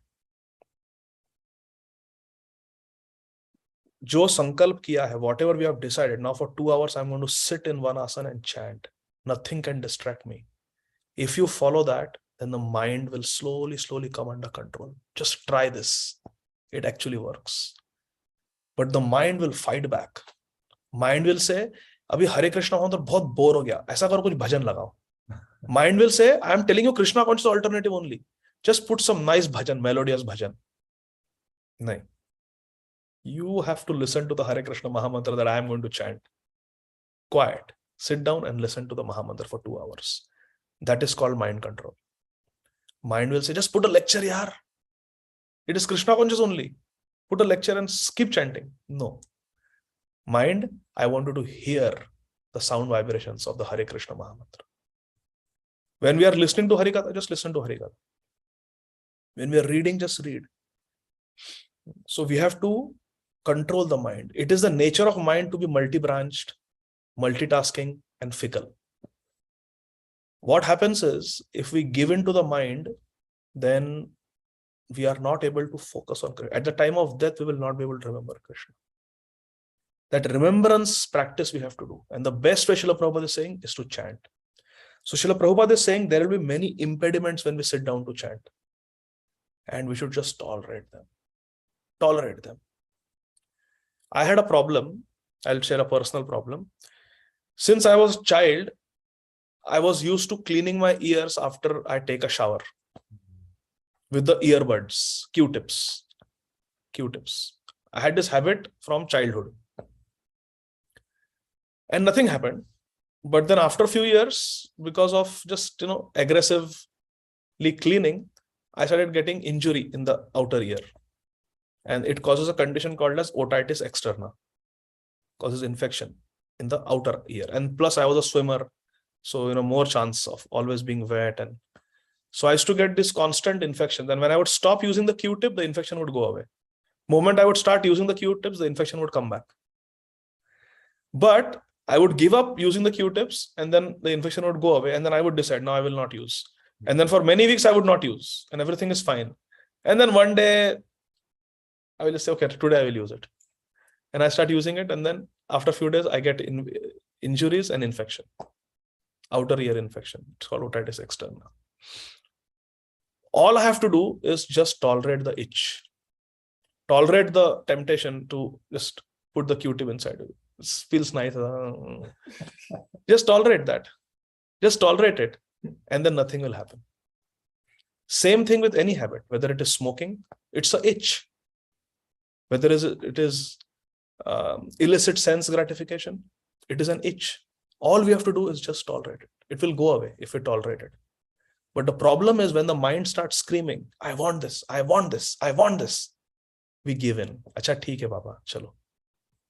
जो संकल्प किया है, whatever we have decided, now for 2 hours I'm going to sit in one asana and chant. Nothing can distract me. If you follow that, then the mind will slowly come under control. Just try this. It actually works. But the mind will fight back. Mind will say, अभी हरे कृष्णा हो तो बहुत bore हो गया, ऐसा करो कुछ भजन लगाओ. Mind will say, I am telling you Krishna conscious alternative only. Just put some nice bhajan, melodious bhajan. No. You have to listen to the Hare Krishna Mahamantra that I am going to chant. Quiet. Sit down and listen to the Mahamantra for 2 hours. That is called mind control. Mind will say, just put a lecture, yaar. It is Krishna conscious only. Put a lecture and keep chanting. No. Mind, I want you to hear the sound vibrations of the Hare Krishna Mahamantra. When we are listening to Harikatha, just listen to Harikatha. When we are reading, just read. So we have to control the mind. It is the nature of mind to be multi-branched, multitasking, and fickle. What happens is, if we give in to the mind, then we are not able to focus on Krishna. At the time of death, we will not be able to remember Krishna. That remembrance practice we have to do. And the best way Srila Prabhupada is saying is to chant. So Srila Prabhupada is saying there will be many impediments when we sit down to chant. And we should just tolerate them. Tolerate them. I had a problem. I'll share a personal problem. Since I was a child, I was used to cleaning my ears after I take a shower with the earbuds, Q-tips. I had this habit from childhood. And nothing happened. But then after a few years, because of just, aggressively cleaning, I started getting injury in the outer ear. And it causes a condition called as otitis externa. Causes infection in the outer ear. And plus I was a swimmer. So, more chance of always being wet. And so I used to get this constant infection. Then when I would stop using the Q-tip, the infection would go away. Moment I would start using the Q-tips, the infection would come back. But I would give up using the Q-tips and then the infection would go away. And then I would decide, no, I will not use. And then for many weeks, I would not use and everything is fine. And then one day I will just say, okay, today I will use it. And I start using it. And then after a few days, I get injuries and infection. Outer ear infection. It's called otitis externa. All I have to do is just tolerate the itch. Tolerate the temptation to just put the Q-tip inside. It feels nice. Just tolerate that. Just tolerate it. And then nothing will happen. Same thing with any habit. Whether it is smoking, it's an itch. Whether it is illicit sense gratification, it is an itch. All we have to do is just tolerate it. It will go away if we tolerate it. But the problem is when the mind starts screaming, I want this, I want this, I want this. We give in. Acha, theek hai Baba, chalo.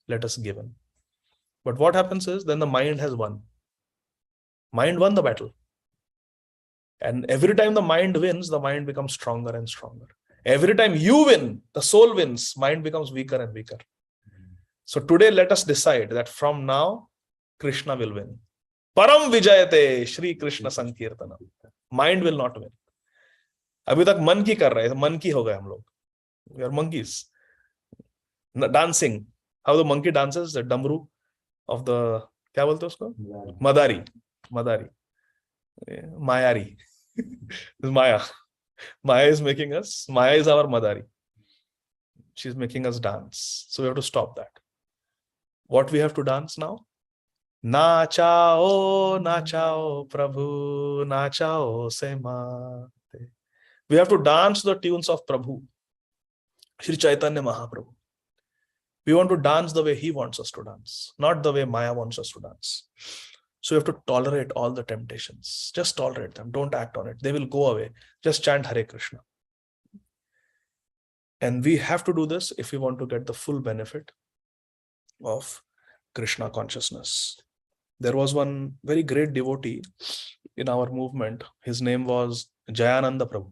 Let us give in. But what happens is then the mind has won. Mind won the battle. And every time the mind wins, the mind becomes stronger and stronger. Every time you win, the soul wins, mind becomes weaker and weaker. So today, let us decide that from now, Krishna will win. Param Vijayate Shri Krishna Sankirtana. Mind will not win. अभी तक मन की कर रहे हैं, मन की हो गए हम लोग. We are monkeys. Dancing. How the monkey dances, the damru of the, क्या बोलते हैं उसको? Madari. Mayari. This is Maya. Maya is making us, Maya is our Madari. She's making us dance. So we have to stop that. What we have to dance now? Nachao, nachao, Prabhu, nachao, semate. We have to dance the tunes of Prabhu, Shri Chaitanya Mahaprabhu. We want to dance the way he wants us to dance, not the way Maya wants us to dance. So you have to tolerate all the temptations. Just tolerate them. Don't act on it. They will go away. Just chant Hare Krishna. And we have to do this if we want to get the full benefit of Krishna consciousness. There was one very great devotee in our movement. His name was Jayānanda Prabhu,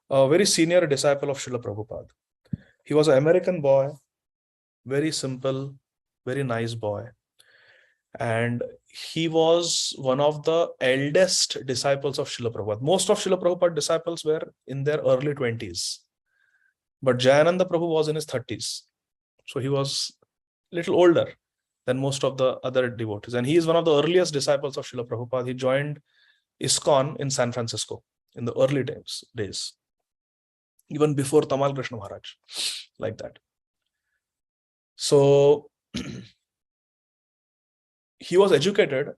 a very senior disciple of Srila Prabhupada. He was an American boy, very simple, very nice boy. And he was one of the eldest disciples of Srila Prabhupada. Most of Srila Prabhupada disciples were in their early 20s. But Jayānanda Prabhu was in his 30s. So he was a little older than most of the other devotees. And he is one of the earliest disciples of Srila Prabhupada. He joined ISKCON in San Francisco in the early days. Even before Tamal Krishna Maharaj, like that. So he was educated,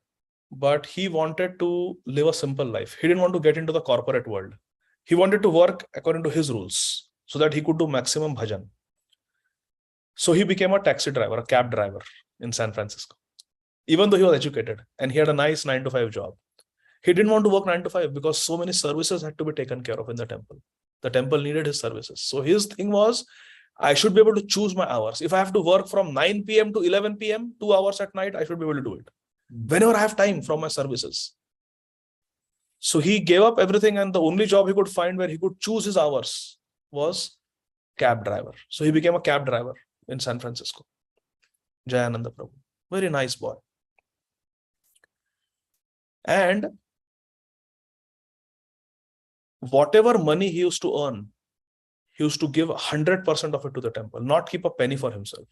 but he wanted to live a simple life. He didn't want to get into the corporate world. He wanted to work according to his rules so that he could do maximum bhajan. So he became a taxi driver, a cab driver in San Francisco, even though he was educated and he had a nice 9-to-5 job. He didn't want to work 9 to 5 because so many services had to be taken care of in the temple. The temple needed his services. So his thing was, I should be able to choose my hours. If I have to work from 9 p.m. to 11 p.m., 2 hours at night, I should be able to do it whenever I have time from my services. So he gave up everything, and the only job he could find where he could choose his hours was cab driver. So he became a cab driver in San Francisco. Jayānanda Prabhu. Very nice boy. And whatever money he used to earn, he used to give 100% of it to the temple, not keep a penny for himself.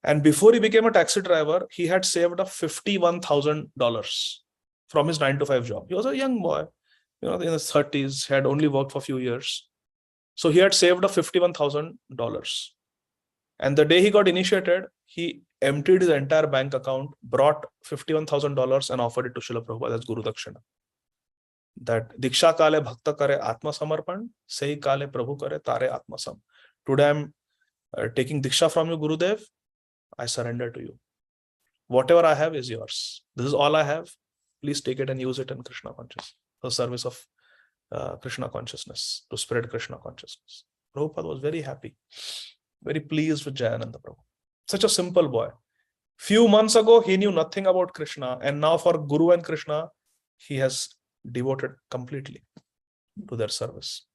And before he became a taxi driver, he had saved up $51,000 from his 9-to-5 job. He was a young boy, in his 30s, he had only worked for a few years. So he had saved up $51,000. And the day he got initiated, he emptied his entire bank account, brought $51,000 and offered it to Srila Prabhupada as Guru Dakshina. That Diksha Kale Bhakta Kare Atma Samarpan, Sei Kale Prabhu Kare Tare Atma Sam. Today I'm taking Diksha from you, Gurudev. I surrender to you. Whatever I have is yours. This is all I have. Please take it and use it in Krishna consciousness, for service of Krishna consciousness, to spread Krishna consciousness. Prabhupada was very happy, very pleased with Jayānanda Prabhu. Such a simple boy. Few months ago, he knew nothing about Krishna, and now for Guru and Krishna, he has devoted completely to their service.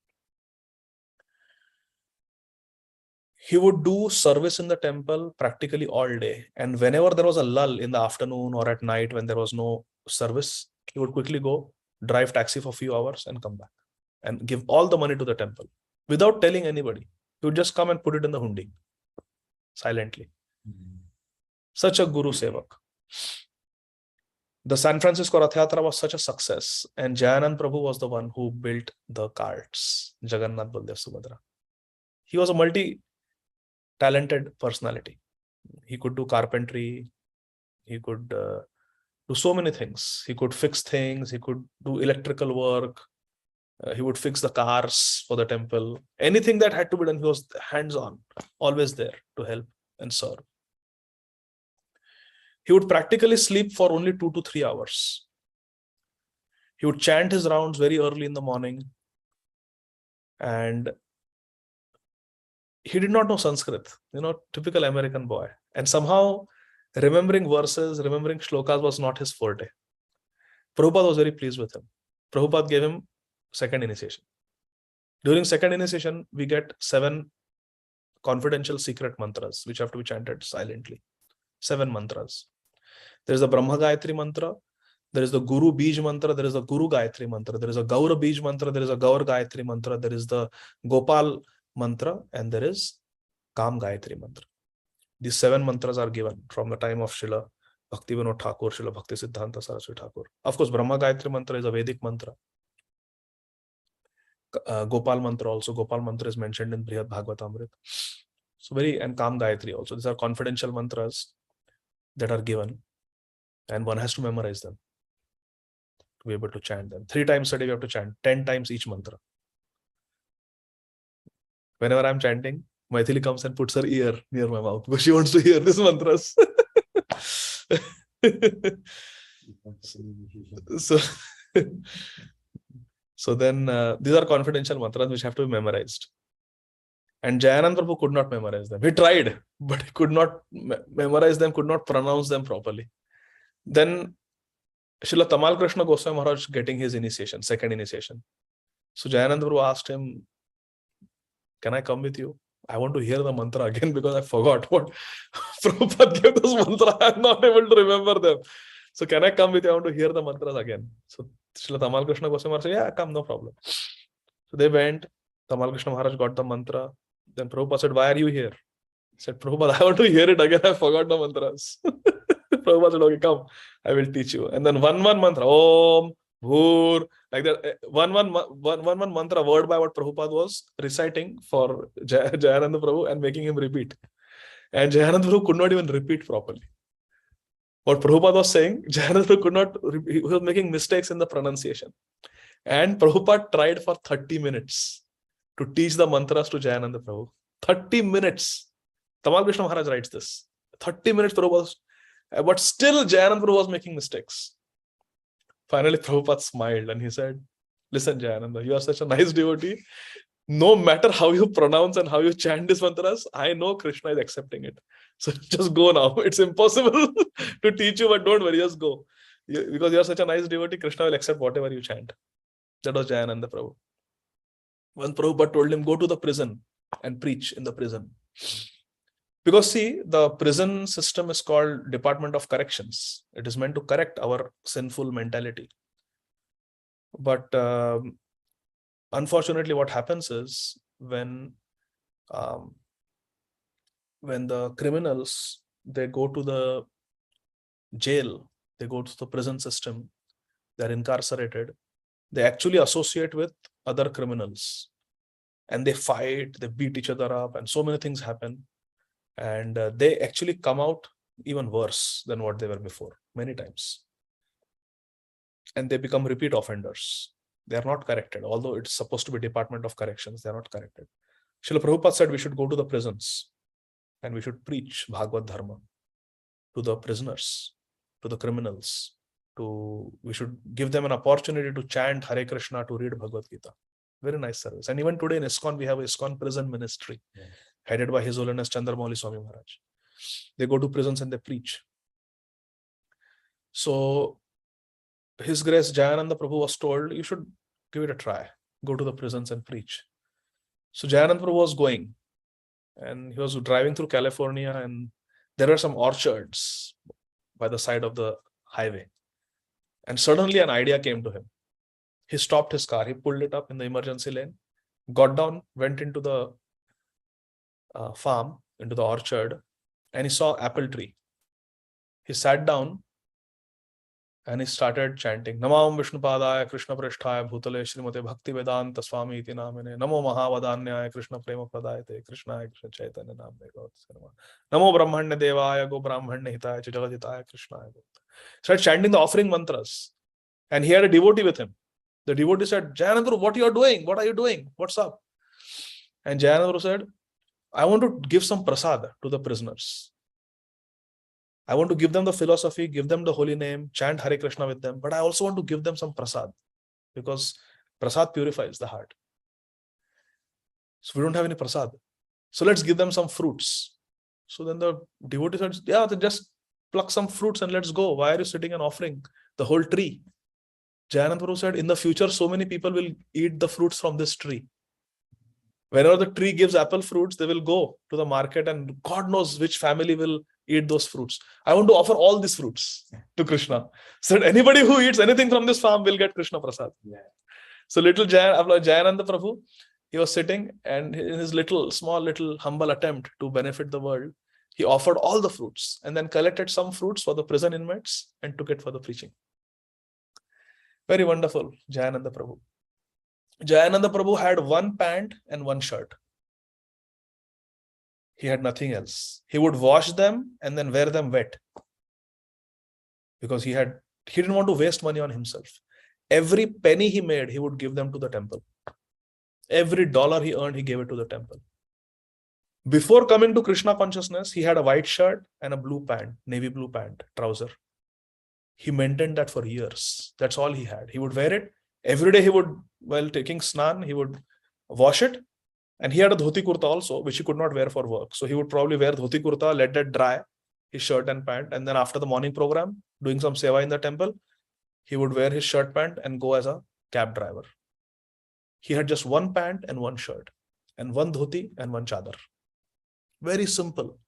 He would do service in the temple practically all day. And whenever there was a lull in the afternoon or at night when there was no service, he would quickly go, drive taxi for a few hours and come back and give all the money to the temple without telling anybody. He would just come and put it in the hundi silently. Such a Guru Sevak. The San Francisco Rath Yatra was such a success, and Jayananda Prabhu was the one who built the carts, Jagannath, Baldev, Subhadra. He was a multi-talented personality. He could do carpentry, he could do so many things. He could fix things, he could do electrical work, he would fix the cars for the temple. Anything that had to be done, he was hands-on, always there to help and serve. He would practically sleep for only 2 to 3 hours. He would chant his rounds very early in the morning. And he did not know Sanskrit, typical American boy. And somehow remembering verses, remembering shlokas was not his forte. Prabhupada was very pleased with him. Prabhupada gave him second initiation. During second initiation, we get 7 confidential secret mantras, which have to be chanted silently. 7 mantras. There is the Brahma Gayatri mantra, there is the Guru Bij mantra, there is the Guru Gayatri mantra, there is a Gaura Bij mantra, there is a Gaur Gayatri mantra, there is the Gopal mantra, and there is Kam Gayatri mantra. These 7 mantras are given from the time of Srila Bhaktivinoda Thakur, Srila Bhakti Siddhanta Saraswati Thakur. Of course, Brahma Gayatri mantra is a Vedic mantra. Gopal mantra also. Gopal mantra is mentioned in Brihad Bhagavatamrita. So and Kam Gayatri also. These are confidential mantras that are given, and one has to memorize them to be able to chant them. 3 times a day we have to chant, 10 times each mantra. Whenever I'm chanting, Maithili comes and puts her ear near my mouth because she wants to hear these mantras. So then these are confidential mantras which have to be memorized. And Jayananda Prabhu could not memorize them. He tried, but he could not memorize them, could not pronounce them properly. Then Srila Tamal Krishna Goswami Maharaj getting his initiation, second initiation. So Jayananda Prabhu asked him, can I come with you? I want to hear the mantra again because I forgot what Prabhupada gave those mantras. I'm not able to remember them. So can I come with you? I want to hear the mantras again. So Srila Tamal Krishna Goswami Maharaj said, yeah, come, no problem. So they went. Tamal Krishna Maharaj got the mantra. Then Prabhupada said, why are you here? He said, Prabhupada, I want to hear it again. I forgot the mantras. Prabhupada said, okay, come, I will teach you. And then one mantra, Om, Bhur, like that. One mantra, word by word, Prabhupada was reciting for Jayananda Prabhu and making him repeat. And Jayananda Prabhu could not even repeat properly. What Prabhupada was saying, Jayananda Prabhu could not, he was making mistakes in the pronunciation. And Prabhupada tried for 30 minutes to teach the mantras to Jayananda Prabhu. 30 minutes. Tamal Krishna Maharaj writes this. 30 minutes Prabhupada, but still Jayananda Prabhu was making mistakes. Finally, Prabhupada smiled and he said, listen, Jayananda, you are such a nice devotee. No matter how you pronounce and how you chant these mantras, I know Krishna is accepting it. So just go now. It's impossible to teach you, but don't worry, just go. Because you are such a nice devotee, Krishna will accept whatever you chant. That was Jayananda Prabhu. One Prabhupada told him, go to the prison and preach in the prison. Because see, the prison system is called Department of Corrections. It is meant to correct our sinful mentality. But unfortunately, what happens is when the criminals, they go to the jail, they go to the prison system, they're incarcerated, they actually associate with other criminals. And they fight, they beat each other up, and so many things happen. And they actually come out even worse than what they were before, many times. And they become repeat offenders. They are not corrected. Although it's supposed to be Department of Corrections, they are not corrected. Srila Prabhupada said we should go to the prisons and we should preach Bhagavad Dharma to the prisoners, to the criminals. We should give them an opportunity to chant Hare Krishna, to read Bhagavad Gītā. Very nice service. And even today in ISKCON, we have ISKCON prison ministry, headed by His Holiness Chandramauli Swami Maharaj. They go to prisons and they preach. So His Grace Jayānanda Prabhu was told, you should give it a try. Go to the prisons and preach. So Jayānanda Prabhu was going, and he was driving through California, and there were some orchards by the side of the highway. And suddenly an idea came to him. He stopped his car, he pulled it up in the emergency lane, got down, went into the farm, into the orchard, and he saw apple tree. He sat down and he started chanting, Namam Vishnupadaya Krishna Prasthaya Bhutale Śrīmate Bhakti Vedanta Swami iti namine Namo Mahavadanyaya Krishna Prema Pradayate Krishna Krishna Chaitanya Namne Namo Brahmanya Devaya Go Brahmanya Hitaya Jagaditaya Krishna. Started chanting the offering mantras, and he had a devotee with him. The devotee said, Jayānanda, what you are doing? What are you doing? What's up? And Jayānanda said, I want to give some prasad to the prisoners. I want to give them the philosophy, give them the holy name, chant Hare Krishna with them, but I also want to give them some prasad, because prasad purifies the heart. So we don't have any prasad. So let's give them some fruits. So then the devotee said, yeah, then just pluck some fruits and let's go. Why are you sitting and offering the whole tree? Jayānanda Prabhu said, in the future, so many people will eat the fruits from this tree. Whenever the tree gives apple fruits, they will go to the market, and God knows which family will eat those fruits. I want to offer all these fruits to Krishna. So that anybody who eats anything from this farm will get Krishna Prasad. Yeah. So little Jayānanda Prabhu, he was sitting, and in his small humble attempt to benefit the world, he offered all the fruits and then collected some fruits for the prison inmates and took it for the preaching. Very wonderful, Jayānanda Prabhu. Jayānanda Prabhu had one pant and one shirt. He had nothing else. He would wash them and then wear them wet, because he didn't want to waste money on himself. Every penny he made, he would give them to the temple. Every dollar he earned, he gave it to the temple. Before coming to Krishna consciousness, he had a white shirt and a blue pant, navy blue pant, trouser. He maintained that for years. That's all he had. He would wear it. Every day he would, while taking snan, he would wash it. And he had a dhoti kurta also, which he could not wear for work. So he would probably wear dhoti kurta, let that dry, his shirt and pant. And then after the morning program, doing some seva in the temple, he would wear his shirt pant and go as a cab driver. He had just one pant and one shirt, and one dhoti and one chadar. Very simple.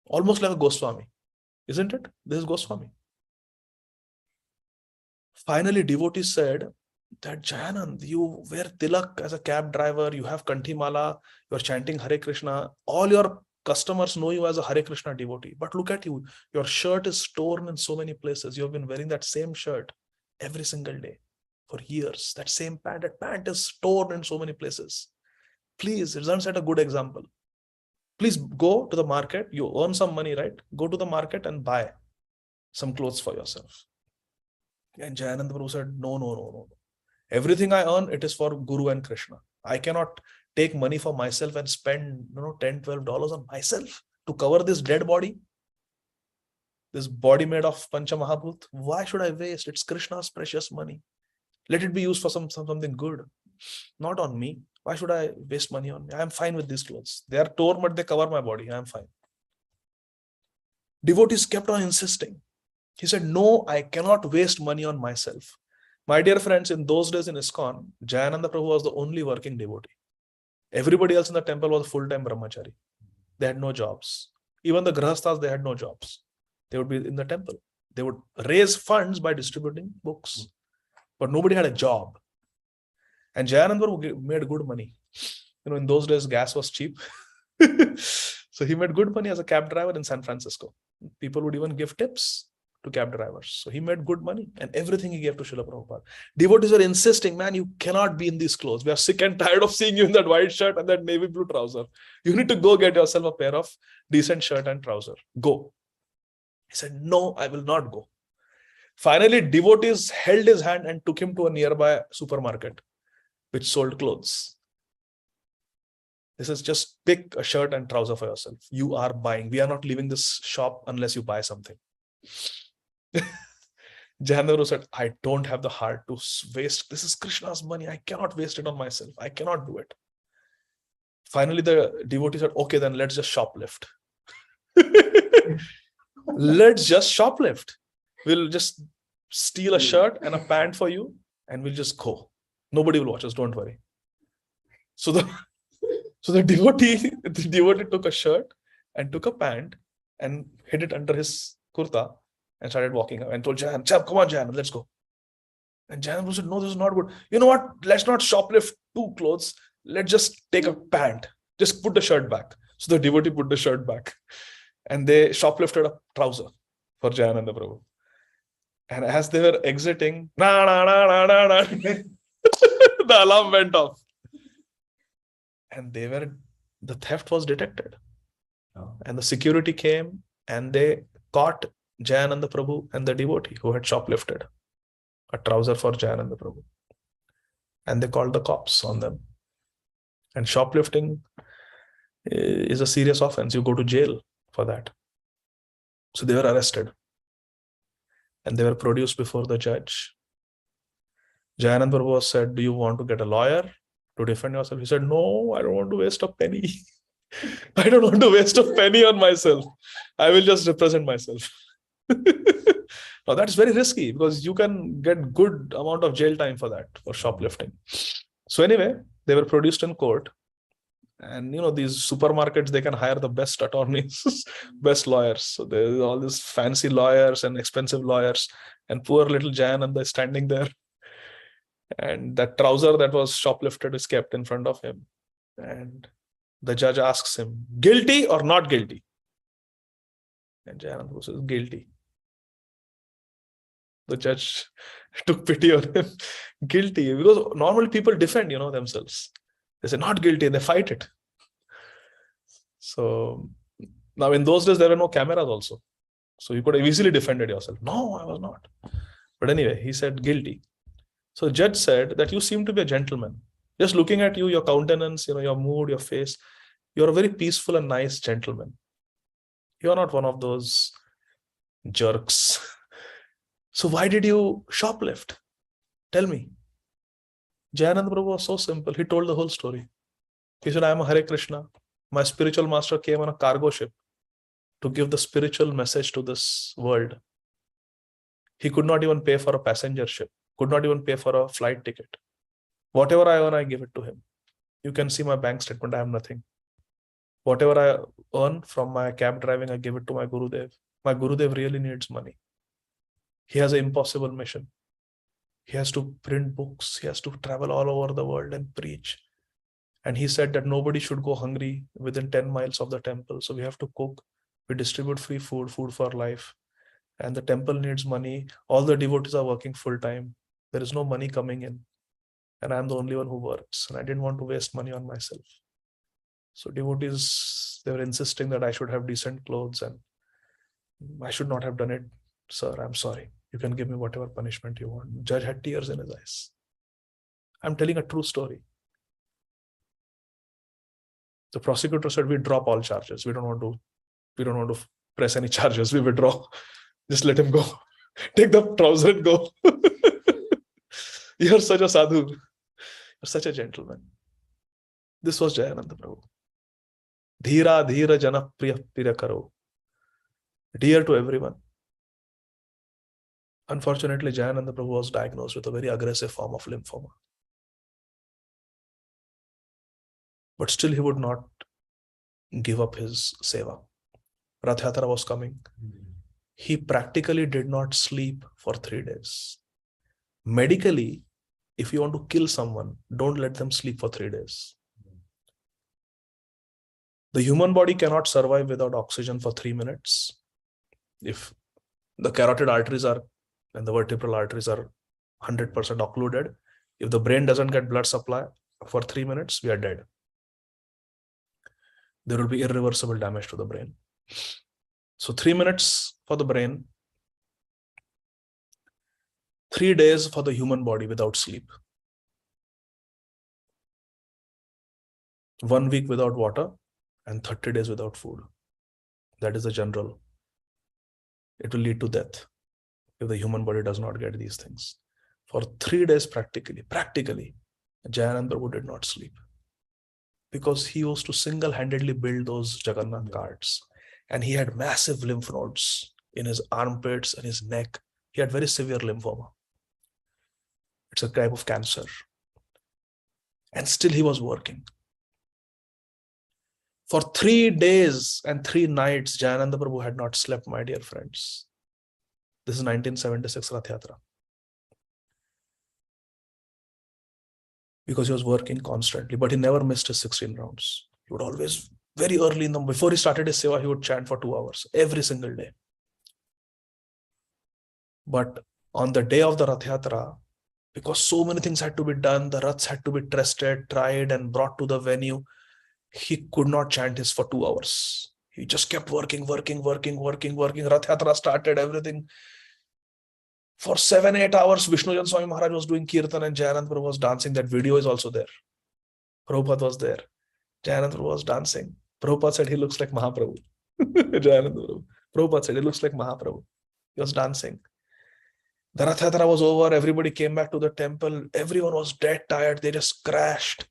Almost like a Goswami. Isn't it? This is Goswami. Finally, devotees said that, Jayananda, you wear tilak as a cab driver, you have Kanthi Mala, you are chanting Hare Krishna, all your customers know you as a Hare Krishna devotee. But look at you, your shirt is torn in so many places. You have been wearing that same shirt every single day for years. That same pant, that pant is torn in so many places. Please, it doesn't set a good example. Please go to the market. You earn some money, right? Go to the market and buy some clothes for yourself. And Jayānanda Prabhu said, no. Everything I earn, it is for Guru and Krishna. I cannot take money for myself and spend $10, $12 on myself to cover this dead body. This body made of Pancha Mahabhut. Why should I waste? It's Krishna's precious money. Let it be used for something good. Not on me. Why should I waste money on me? I am fine with these clothes. They are torn, but they cover my body. I am fine. Devotees kept on insisting. He said, no, I cannot waste money on myself. My dear friends, in those days in ISKCON, Jayananda Prabhu was the only working devotee. Everybody else in the temple was full-time brahmachari. They had no jobs. Even the grahasthas, they had no jobs. They would be in the temple. They would raise funds by distributing books. But nobody had a job. And Jayananda Prabhu made good money. In those days, gas was cheap. So he made good money as a cab driver in San Francisco. People would even give tips to cab drivers. So he made good money, and everything he gave to Srila Prabhupada. Devotees were insisting, man, you cannot be in these clothes. We are sick and tired of seeing you in that white shirt and that navy blue trouser. You need to go get yourself a pair of decent shirt and trouser. Go. He said, no, I will not go. Finally, devotees held his hand and took him to a nearby supermarket, which sold clothes. This is just pick a shirt and trouser for yourself. You are buying. We are not leaving this shop unless you buy something. Jayananda said, I don't have the heart to waste. This is Krishna's money. I cannot waste it on myself. I cannot do it. Finally, the devotee said, okay, then let's just shoplift. Let's just shoplift. We'll just steal a shirt and a pant for you, and we'll just go. Nobody will watch us, don't worry. So the devotee took a shirt and took a pant and hid it under his kurta and started walking and told Jayananda, come on, Jayananda, let's go. And Jayananda said, no, this is not good. You know what? Let's not shoplift two clothes. Let's just take a pant. Just put the shirt back. So the devotee put the shirt back. And they shoplifted a trouser for Jayananda Prabhu. And as they were exiting, the alarm went off. And the theft was detected. And the security came and they caught Jayananda Prabhu and the devotee who had shoplifted a trouser for Jayananda Prabhu. And they called the cops on them. And shoplifting is a serious offense. You go to jail for that. So they were arrested. And they were produced before the judge. Jayananda Prabhu said, do you want to get a lawyer to defend yourself? He said, no, I don't want to waste a penny. I don't want to waste a penny on myself. I will just represent myself. Now that's very risky because you can get good amount of jail time for that, for shoplifting. So anyway, they were produced in court. And these supermarkets, they can hire the best attorneys, best lawyers. So there's all these fancy lawyers and expensive lawyers. And poor little Jayananda is standing there. And that trouser that was shoplifted is kept in front of him. And the judge asks him, guilty or not guilty? And Jayananda says, guilty. The judge took pity on him. Guilty. Because normally people defend, themselves. They say, not guilty, and they fight it. So now in those days, there were no cameras also. So you could have easily defended yourself. No, I was not. But anyway, he said guilty. So the judge said that you seem to be a gentleman. Just looking at you, your countenance, your mood, your face, you're a very peaceful and nice gentleman. You're not one of those jerks. So why did you shoplift? Tell me. Jayananda Prabhu was so simple. He told the whole story. He said, I am a Hare Krishna. My spiritual master came on a cargo ship to give the spiritual message to this world. He could not even pay for a passenger ship, could not even pay for a flight ticket. Whatever I earn, I give it to him. You can see my bank statement, I have nothing. Whatever I earn from my cab driving, I give it to my Gurudev. My Gurudev really needs money. He has an impossible mission. He has to print books. He has to travel all over the world and preach. And he said that nobody should go hungry within 10 miles of the temple. So we have to cook. We distribute free food for life. And the temple needs money. All the devotees are working full time. There is no money coming in. And I'm the only one who works. And I didn't want to waste money on myself. So devotees, they were insisting that I should have decent clothes and I should not have done it. Sir, I'm sorry. You can give me whatever punishment you want. The judge had tears in his eyes. I'm telling a true story. The prosecutor said, we drop all charges. We don't want to press any charges. We withdraw. Just let him go. Take the trouser and go. You're such a sadhu. You're such a gentleman. This was Jayananda Prabhu. Dhira dhira jana priya priya karo. Dear to everyone. Unfortunately, Jayananda Prabhu was diagnosed with a very aggressive form of lymphoma. But still he would not give up his seva. Rath Yatra was coming. He practically did not sleep for 3 days. Medically, if you want to kill someone, don't let them sleep for 3 days. The human body cannot survive without oxygen for 3 minutes. If the carotid arteries are and the vertebral arteries are 100% occluded, if the brain doesn't get blood supply for 3 minutes, we are dead. There will be irreversible damage to the brain. So 3 minutes for the brain, 3 days for the human body without sleep. 1 week without water and 30 days without food. That is the general. It will lead to death if the human body does not get these things. For 3 days practically, Jayānanda Prabhu did not sleep. Because he used to single-handedly build those Jagannath carts. And he had massive lymph nodes in his armpits and his neck. He had very severe lymphoma. It's a type of cancer. And still he was working. For 3 days and 3 nights, Jayānanda Prabhu had not slept, my dear friends. This is 1976 Rath Yatra. Because he was working constantly, but he never missed his 16 rounds. He would always, very early in the, before he started his seva, he would chant for 2 hours, every single day. But on the day of the Rath Yatra, because so many things had to be done, the Raths had to be trusted, tried and brought to the venue, he could not chant his for 2 hours. He just kept working. Rath Yatra started, everything. For 7-8 hours, Vishnujan Swami Maharaj was doing kirtan and Jayānanda Prabhu was dancing. That video is also there. Prabhupada was there. Jayānanda Prabhu was dancing. Prabhupada said he looks like Mahaprabhu. Jayānanda Prabhu. Prabhupada said he looks like Mahaprabhu. He was dancing. The Rath Yatra was over. Everybody came back to the temple. Everyone was dead tired. They just crashed.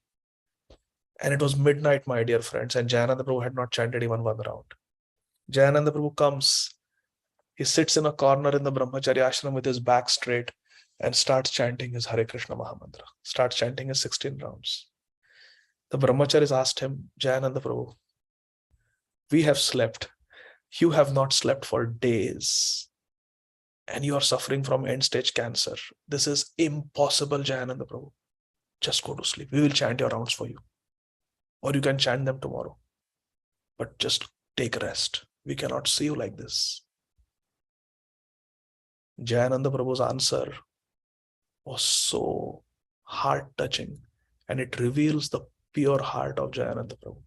And it was midnight, my dear friends. And Jayānanda Prabhu had not chanted even 1 round. Jayānanda Prabhu comes. He sits in a corner in the Brahmacharya ashram with his back straight and starts chanting his Hare Krishna Maha Mantra. Starts chanting his 16 rounds. The Brahmacharis asked him, Jayānanda Prabhu, we have slept. You have not slept for days. And you are suffering from end-stage cancer. This is impossible, Jayānanda Prabhu. Just go to sleep. We will chant your rounds for you. Or you can chant them tomorrow. But just take rest. We cannot see you like this. Jayānanda Prabhu's answer was so heart-touching, and it reveals the pure heart of Jayānanda Prabhu.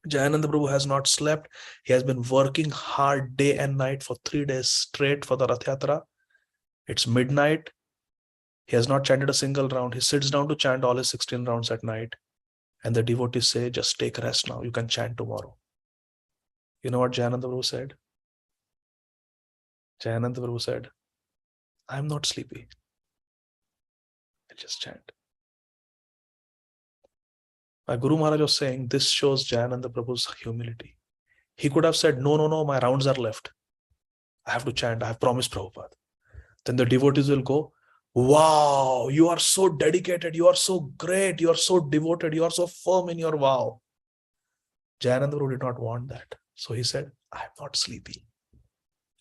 Jayānanda Prabhu has not slept. He has been working hard day and night for 3 days straight for the Rath Yatra. It's midnight. He has not chanted a single round. He sits down to chant all his 16 rounds at night. And the devotees say, just take rest now. You can chant tomorrow. You know what Jayānanda Prabhu said? Jayānanda Prabhu said, I am not sleepy. I just chant. My Guru Maharaj was saying, this shows Jayānanda Prabhu's humility. He could have said, no, my rounds are left. I have to chant. I have promised Prabhupada. Then the devotees will go, wow, you are so dedicated. You are so great. You are so devoted. You are so firm in your vow. Jayānanda Prabhu did not want that. So he said, I am not sleepy.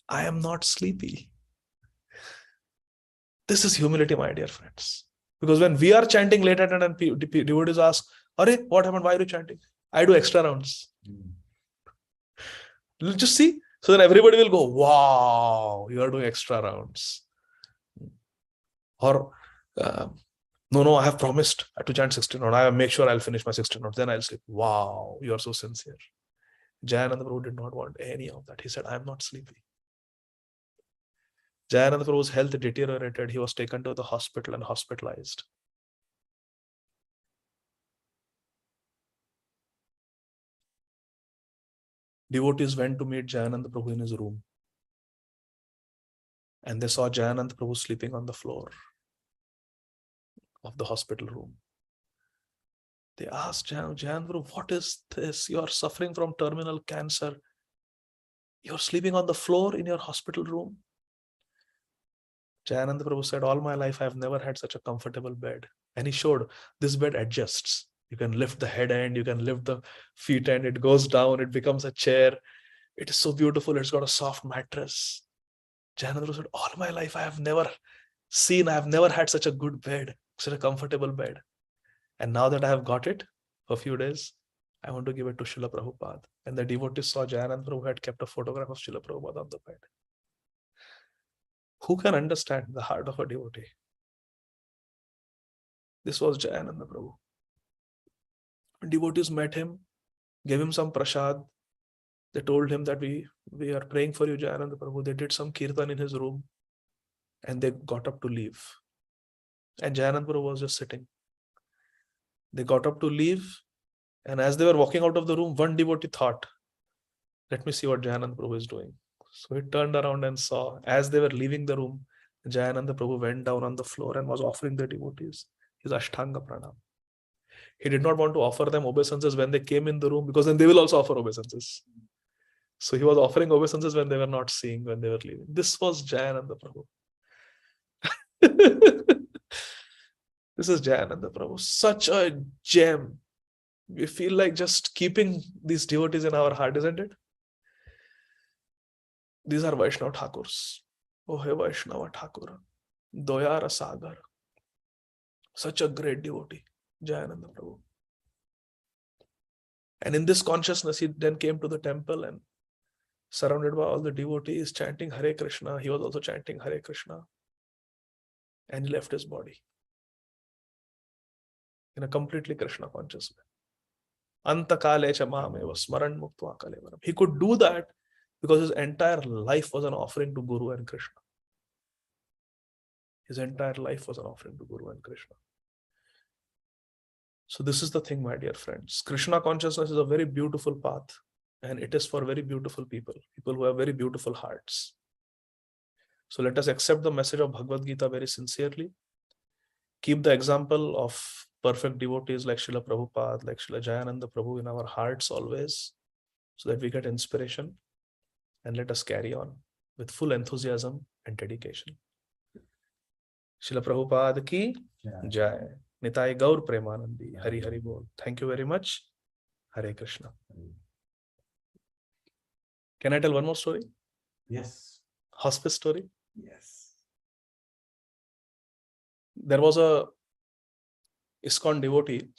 I am not sleepy. This is humility, my dear friends. Because when we are chanting late at night and devotees ask, Arey, what happened? Why are you chanting? I do extra rounds. Just see. So then everybody will go, wow, you are doing extra rounds. Or, no, I have promised to chant 16 rounds. I will make sure I'll finish my 16 rounds. Then I'll sleep. Wow, you are so sincere. Jayānanda Prabhu did not want any of that. He said, I am not sleepy. Jayānanda Prabhu's health deteriorated. He was taken to the hospital and hospitalized. Devotees went to meet Jayānanda Prabhu in his room. And they saw Jayānanda Prabhu sleeping on the floor of the hospital room. They asked Jayānanda Prabhu, what is this? You are suffering from terminal cancer. You are sleeping on the floor in your hospital room. Jayānanda Prabhu said, all my life I have never had such a comfortable bed. And he showed this bed adjusts. You can lift the head end, you can lift the feet end, it goes down, it becomes a chair. It is so beautiful, it's got a soft mattress. Jayānanda Prabhu said, all my life I have never had such a good bed, such a comfortable bed. And now that I have got it for a few days, I want to give it to Srila Prabhupada. And the devotees saw Jayānanda Prabhu had kept a photograph of Srila Prabhupada on the bed. Who can understand the heart of a devotee? This was Jayānanda Prabhu. Devotees met him, gave him some prasad. They told him that we are praying for you, Jayānanda Prabhu. They did some kirtan in his room and they got up to leave. And Jayānanda Prabhu was just sitting. They got up to leave, and as they were walking out of the room, one devotee thought, let me see what Jayānanda Prabhu is doing. So he turned around and saw, as they were leaving the room, Jayānanda Prabhu went down on the floor and was offering the devotees his Ashtanga Pranam. He did not want to offer them obeisances when they came in the room, because then they will also offer obeisances. So he was offering obeisances when they were not seeing, when they were leaving. This was Jayānanda Prabhu. This is Jayānanda Prabhu. Such a gem. We feel like just keeping these devotees in our heart, isn't it? These are Vaishnava Thakurs. Oh, hey Vaishnava Thakur. Doyara Sagar. Such a great devotee, Jayānanda Prabhu. And in this consciousness, he then came to the temple and surrounded by all the devotees chanting Hare Krishna. He was also chanting Hare Krishna. And he left his body in a completely Krishna conscious way. Antakale cha mameva smaran muktva kalevaram. He could do that because his entire life was an offering to Guru and Krishna. His entire life was an offering to Guru and Krishna. So this is the thing, my dear friends. Krishna consciousness is a very beautiful path, and it is for very beautiful people who have very beautiful hearts. So let us accept the message of Bhagavad Gītā very sincerely. Keep the example of perfect devotees like Srila Prabhupada, like Srila Jayananda Prabhu in our hearts always, so that we get inspiration, and let us carry on with full enthusiasm and dedication. Srila Prabhupada ki Jai. Nitai Gaur Premanandi. Hari Hari Bol. Thank you very much. Hare Krishna. Can I tell one more story? Yes. Hospice story? Yes. There was a ISKCON devotee.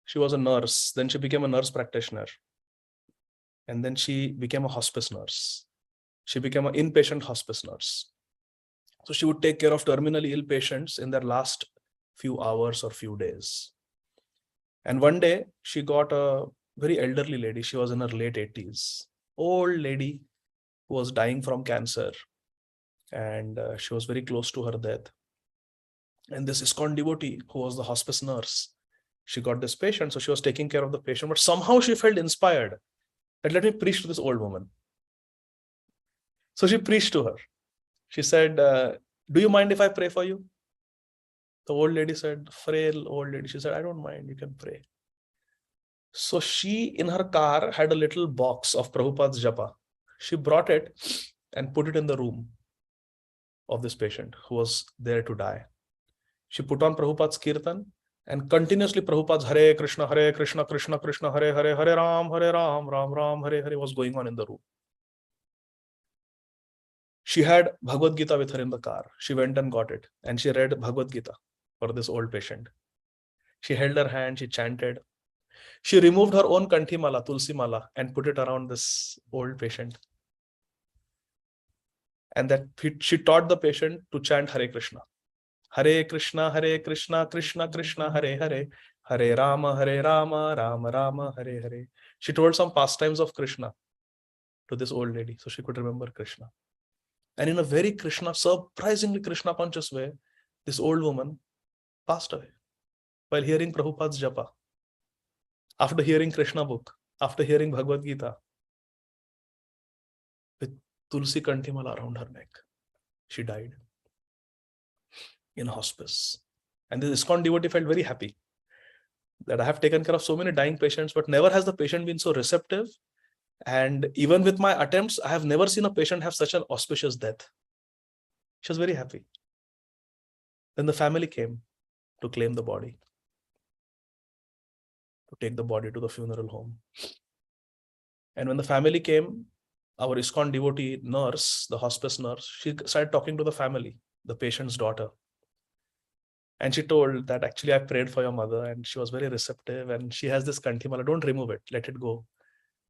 She was a nurse. Then she became a nurse practitioner. And then she became a hospice nurse. She became an inpatient hospice nurse. So she would take care of terminally ill patients in their last few hours or few days. And one day she got a very elderly lady. She was in her late 80s. Old lady who was dying from cancer. And she was very close to her death. And this ISKCON devotee, who was the hospice nurse, she got this patient, so she was taking care of the patient, but somehow she felt inspired that let me preach to this old woman. So she preached to her. She said, do you mind if I pray for you? The old lady said, frail old lady. She said, I don't mind, you can pray. So she, in her car, had a little box of Prabhupada's japa. She brought it and put it in the room of this patient who was there to die. She put on Prabhupada's kirtan, and continuously Prabhupada's Hare Krishna, Krishna Krishna, Hare Hare, Hare Ram, Ram Ram, Hare Hare was going on in the room. She had Bhagavad Gītā with her in the car. She went and got it, and she read Bhagavad Gītā for this old patient. She held her hand, she chanted. She removed her own kanthi mala, tulsi mala, and put it around this old patient. And that she taught the patient to chant Hare Krishna. Hare Krishna, Krishna Krishna, Hare Hare, Hare Rama, Rama Rama, Hare Hare. She told some pastimes of Krishna to this old lady, so she could remember Krishna. And in a very surprisingly Krishna conscious way, this old woman passed away while hearing Prabhupada's japa. After hearing Krishna book, after hearing Bhagavad Gītā, with Tulsi Kanthimala around her neck, she died in hospice. And this ISKCON devotee felt very happy that I have taken care of so many dying patients, but never has the patient been so receptive. And even with my attempts, I have never seen a patient have such an auspicious death. She was very happy. Then the family came to claim the body, to take the body to the funeral home. And when the family came, our ISKCON devotee nurse, the hospice nurse, she started talking to the family, the patient's daughter. And she told that actually I prayed for your mother and she was very receptive and she has this kantimala. Don't remove it. Let it go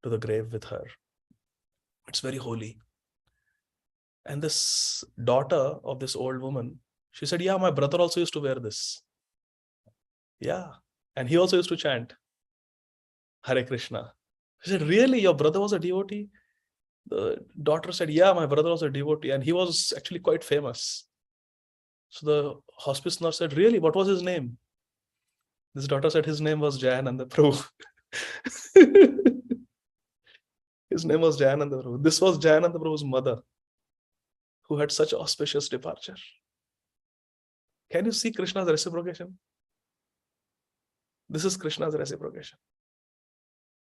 to the grave with her. It's very holy. And this daughter of this old woman, she said, yeah, my brother also used to wear this. Yeah. And he also used to chant Hare Krishna. She said, really? Your brother was a devotee? The daughter said, yeah, my brother was a devotee and he was actually quite famous. So the hospice nurse said, really? What was his name? This daughter said his name was Jayānanda Prabhu. His name was Jayananda Prabhu. This was Jayananda Prabhu's mother, who had such auspicious departure. Can you see Krishna's reciprocation? This is Krishna's reciprocation.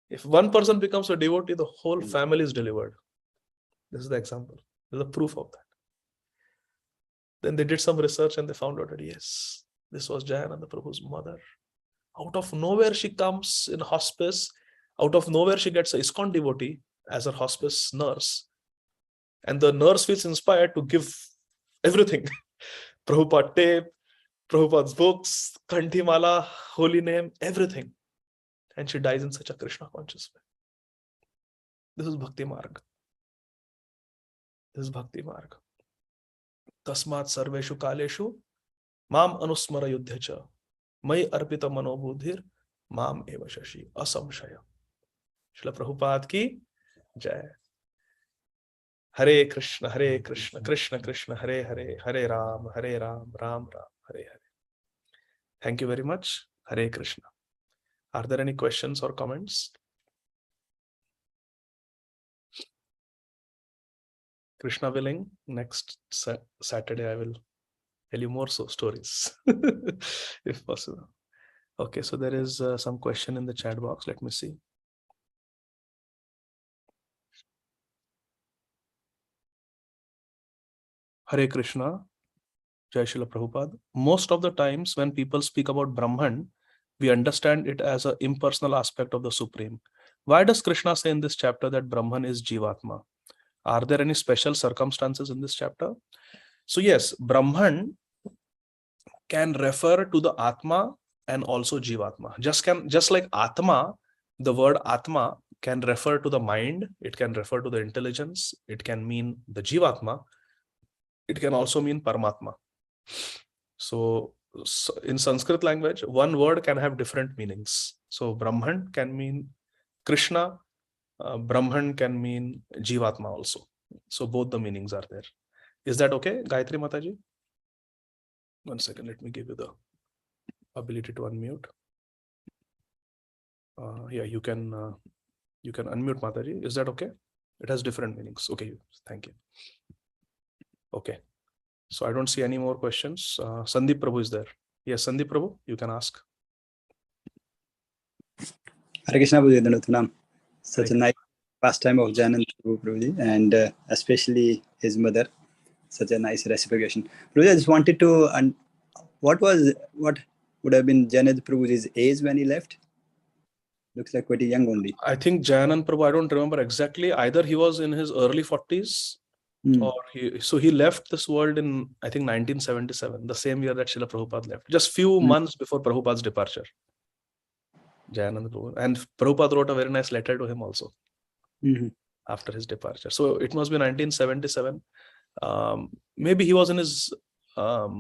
If one person becomes a devotee, the whole family is delivered. This is the example. This is the proof of that. Then they did some research and they found out that yes, this was Jayananda Prabhu's mother. Out of nowhere she comes in hospice. Out of nowhere she gets a ISKCON devotee as her hospice nurse. And the nurse feels inspired to give everything. Prabhupada tape, Prabhupada's books, Kantimala, holy name, everything. And she dies in such a Krishna conscious way. This is Bhakti Marg. This is Bhakti Marg. Tasmat sarveshu kaleshu mam anusmara yudhyacha mai arpita manobudhir mam eva shashi asamshaya. Srila Prabhupada ki jai. Hare Krishna, Krishna Krishna, Hare Hare, Hare Ram, Ram Ram, Hare Hare. Thank you very much. Hare Krishna. Are there any questions or comments? Krishna willing, next Saturday I will tell you more stories, if possible. Okay, so there is some question in the chat box. Let me see. Hare Krishna, Jai Srila Prabhupada. Most of the times when people speak about Brahman, we understand it as an impersonal aspect of the Supreme. Why does Krishna say in this chapter that Brahman is Jivatma? Are there any special circumstances in this chapter? So yes, Brahman can refer to the Atma and also Jivatma. Just like Atma, the word Atma can refer to the mind, it can refer to the intelligence, it can mean the Jivatma, it can also mean Paramatma. So in Sanskrit language, one word can have different meanings. So Brahman can mean Krishna, Brahman can mean Jivatma also. So both the meanings are there. Is that okay, Gayatri Mataji? One second, let me give you the ability to unmute. Yeah, you can unmute, Mataji. Is that okay? It has different meanings. Okay, thank you. Okay, so I don't see any more questions. Sandeep Prabhu is there. Yes, Sandeep Prabhu, you can ask. Hare Krishna Prabhuji, such a nice pastime of Jayananda Prabhuji, and especially his mother. Such a nice reciprocation. Prabhuji, I just wanted to, and what would have been Jayananda Prabhuji's age when he left? Looks like quite young only. I think Jayananda Prabhu, I don't remember exactly. Either he was in his early 40s or he left this world in, I think, 1977, the same year that Srila Prabhupada left. Just few months before Prabhupada's departure. Jayananda Prabhu. And Prabhupada wrote a very nice letter to him also after his departure. So it must be 1977. Maybe he was in his Parima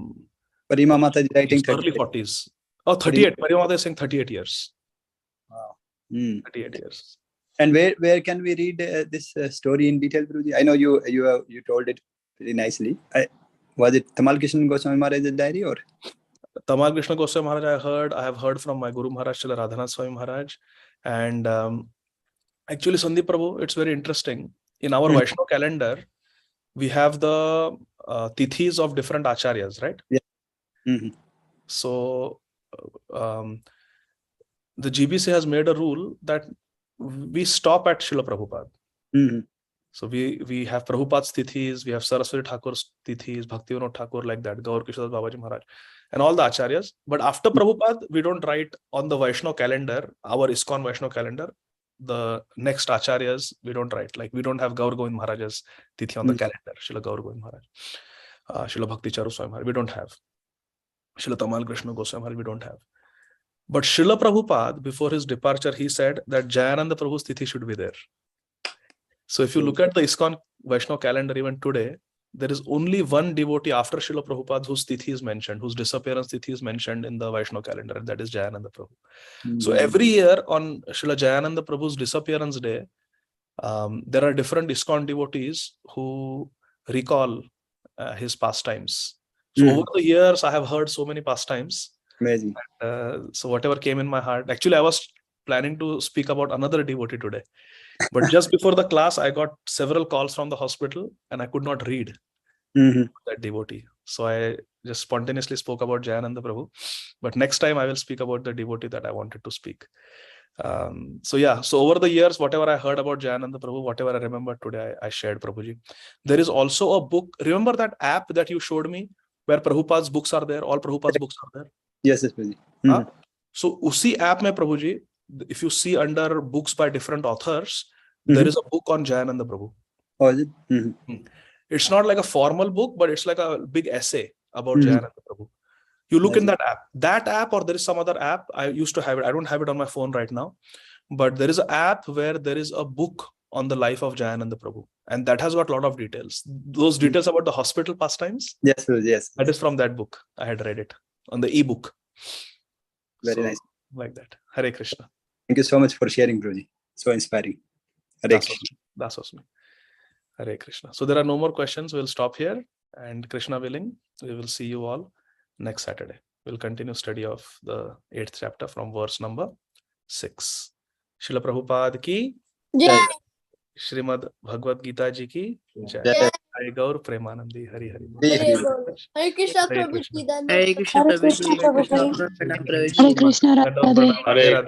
Mataji writing early 40s. Oh, 38. Parima Mataji is saying 38 years. Wow. 38 years. And where can we read this story in detail, Prabhuji? I know you told it very nicely. Was it Tamal Krishna Goswami Maharaj's diary or? Tamal Krishna Goswami Maharaj I have heard from my Guru Maharaj, Srila Radhanath Swami Maharaj. And actually, Sandeep Prabhu, it's very interesting. In our Vaishnava calendar, we have the tithis of different acharyas, right? Yeah. So the GBC has made a rule that we stop at Srila Prabhupada. So we have Prabhupada's Tithis, we have Saraswati Thakur's Tithis, Bhaktivinoda Thakur, like that, Gaur Kishore Babaji Maharaj, and all the Acharyas. But after Prabhupada, we don't write on the Vaishnava calendar, our ISKCON Vaishnava calendar, the next Acharyas, we don't write. Like we don't have Gaur Govind Maharaj's Tithi on the calendar, Srila Gaur Govind Maharaj, Srila Bhakti Charu Swami Maharaj, we don't have. Srila Tamal Krishna Goswami Maharaj, we don't have. But Srila Prabhupada, before his departure, he said that Jayananda Prabhu's Tithi should be there. So if you look at the ISKCON Vaishnava calendar even today, there is only one devotee after Srila Prabhupada whose Tithi is mentioned, whose disappearance Tithi is mentioned in the Vaishnava calendar, and that is Jayananda Prabhu. So every year on Srila Jayananda Prabhu's disappearance day, there are different ISKCON devotees who recall his pastimes. So over the years, I have heard so many pastimes. Amazing. So whatever came in my heart, actually I was planning to speak about another devotee today. But just before the class, I got several calls from the hospital and I could not read that devotee. So I just spontaneously spoke about Jayananda Prabhu. But next time I will speak about the devotee that I wanted to speak. So over the years, whatever I heard about Jayananda Prabhu, whatever I remember today, I shared, Prabhuji. There is also a book. Remember that app that you showed me where Prabhupada's books are there? All Prabhupada's books are there? Yes, Prabhuji. So usi app mein, Prabhuji, if you see under books by different authors, there is a book on Jayananda Prabhu. Oh, is it? It's not like a formal book, but it's like a big essay about Jayananda Prabhu. You look in that app, or there is some other app. I used to have it. I don't have it on my phone right now, but there is an app where there is a book on the life of Jayananda Prabhu, and that has got a lot of details. Those details about the hospital pastimes. Yes, Prabhuji, yes. That is from that book. I had read it on the ebook. Very nice. Like that. Hare Krishna. Thank you so much for sharing, Prabhuji. So inspiring. Hare Krishna. That was me. Hare Krishna. So there are no more questions. We'll stop here, and Krishna willing, we will see you all next Saturday. We'll continue study of the 8th chapter from verse number 6. Srila Prabhupada ki Jai. Śrīmad Bhagavad Gītā ji ki jai. Jai. Hare Gaur Premanandi. Hari Hari. Hare Krishna Hare Prabhu Krishna. Ji, Hare Krishna Hare Prabhuji. Krishna Prabhuji. Pranam Prabhuji. Hare Krishna, Radhe. Radhe. Hare Radhe.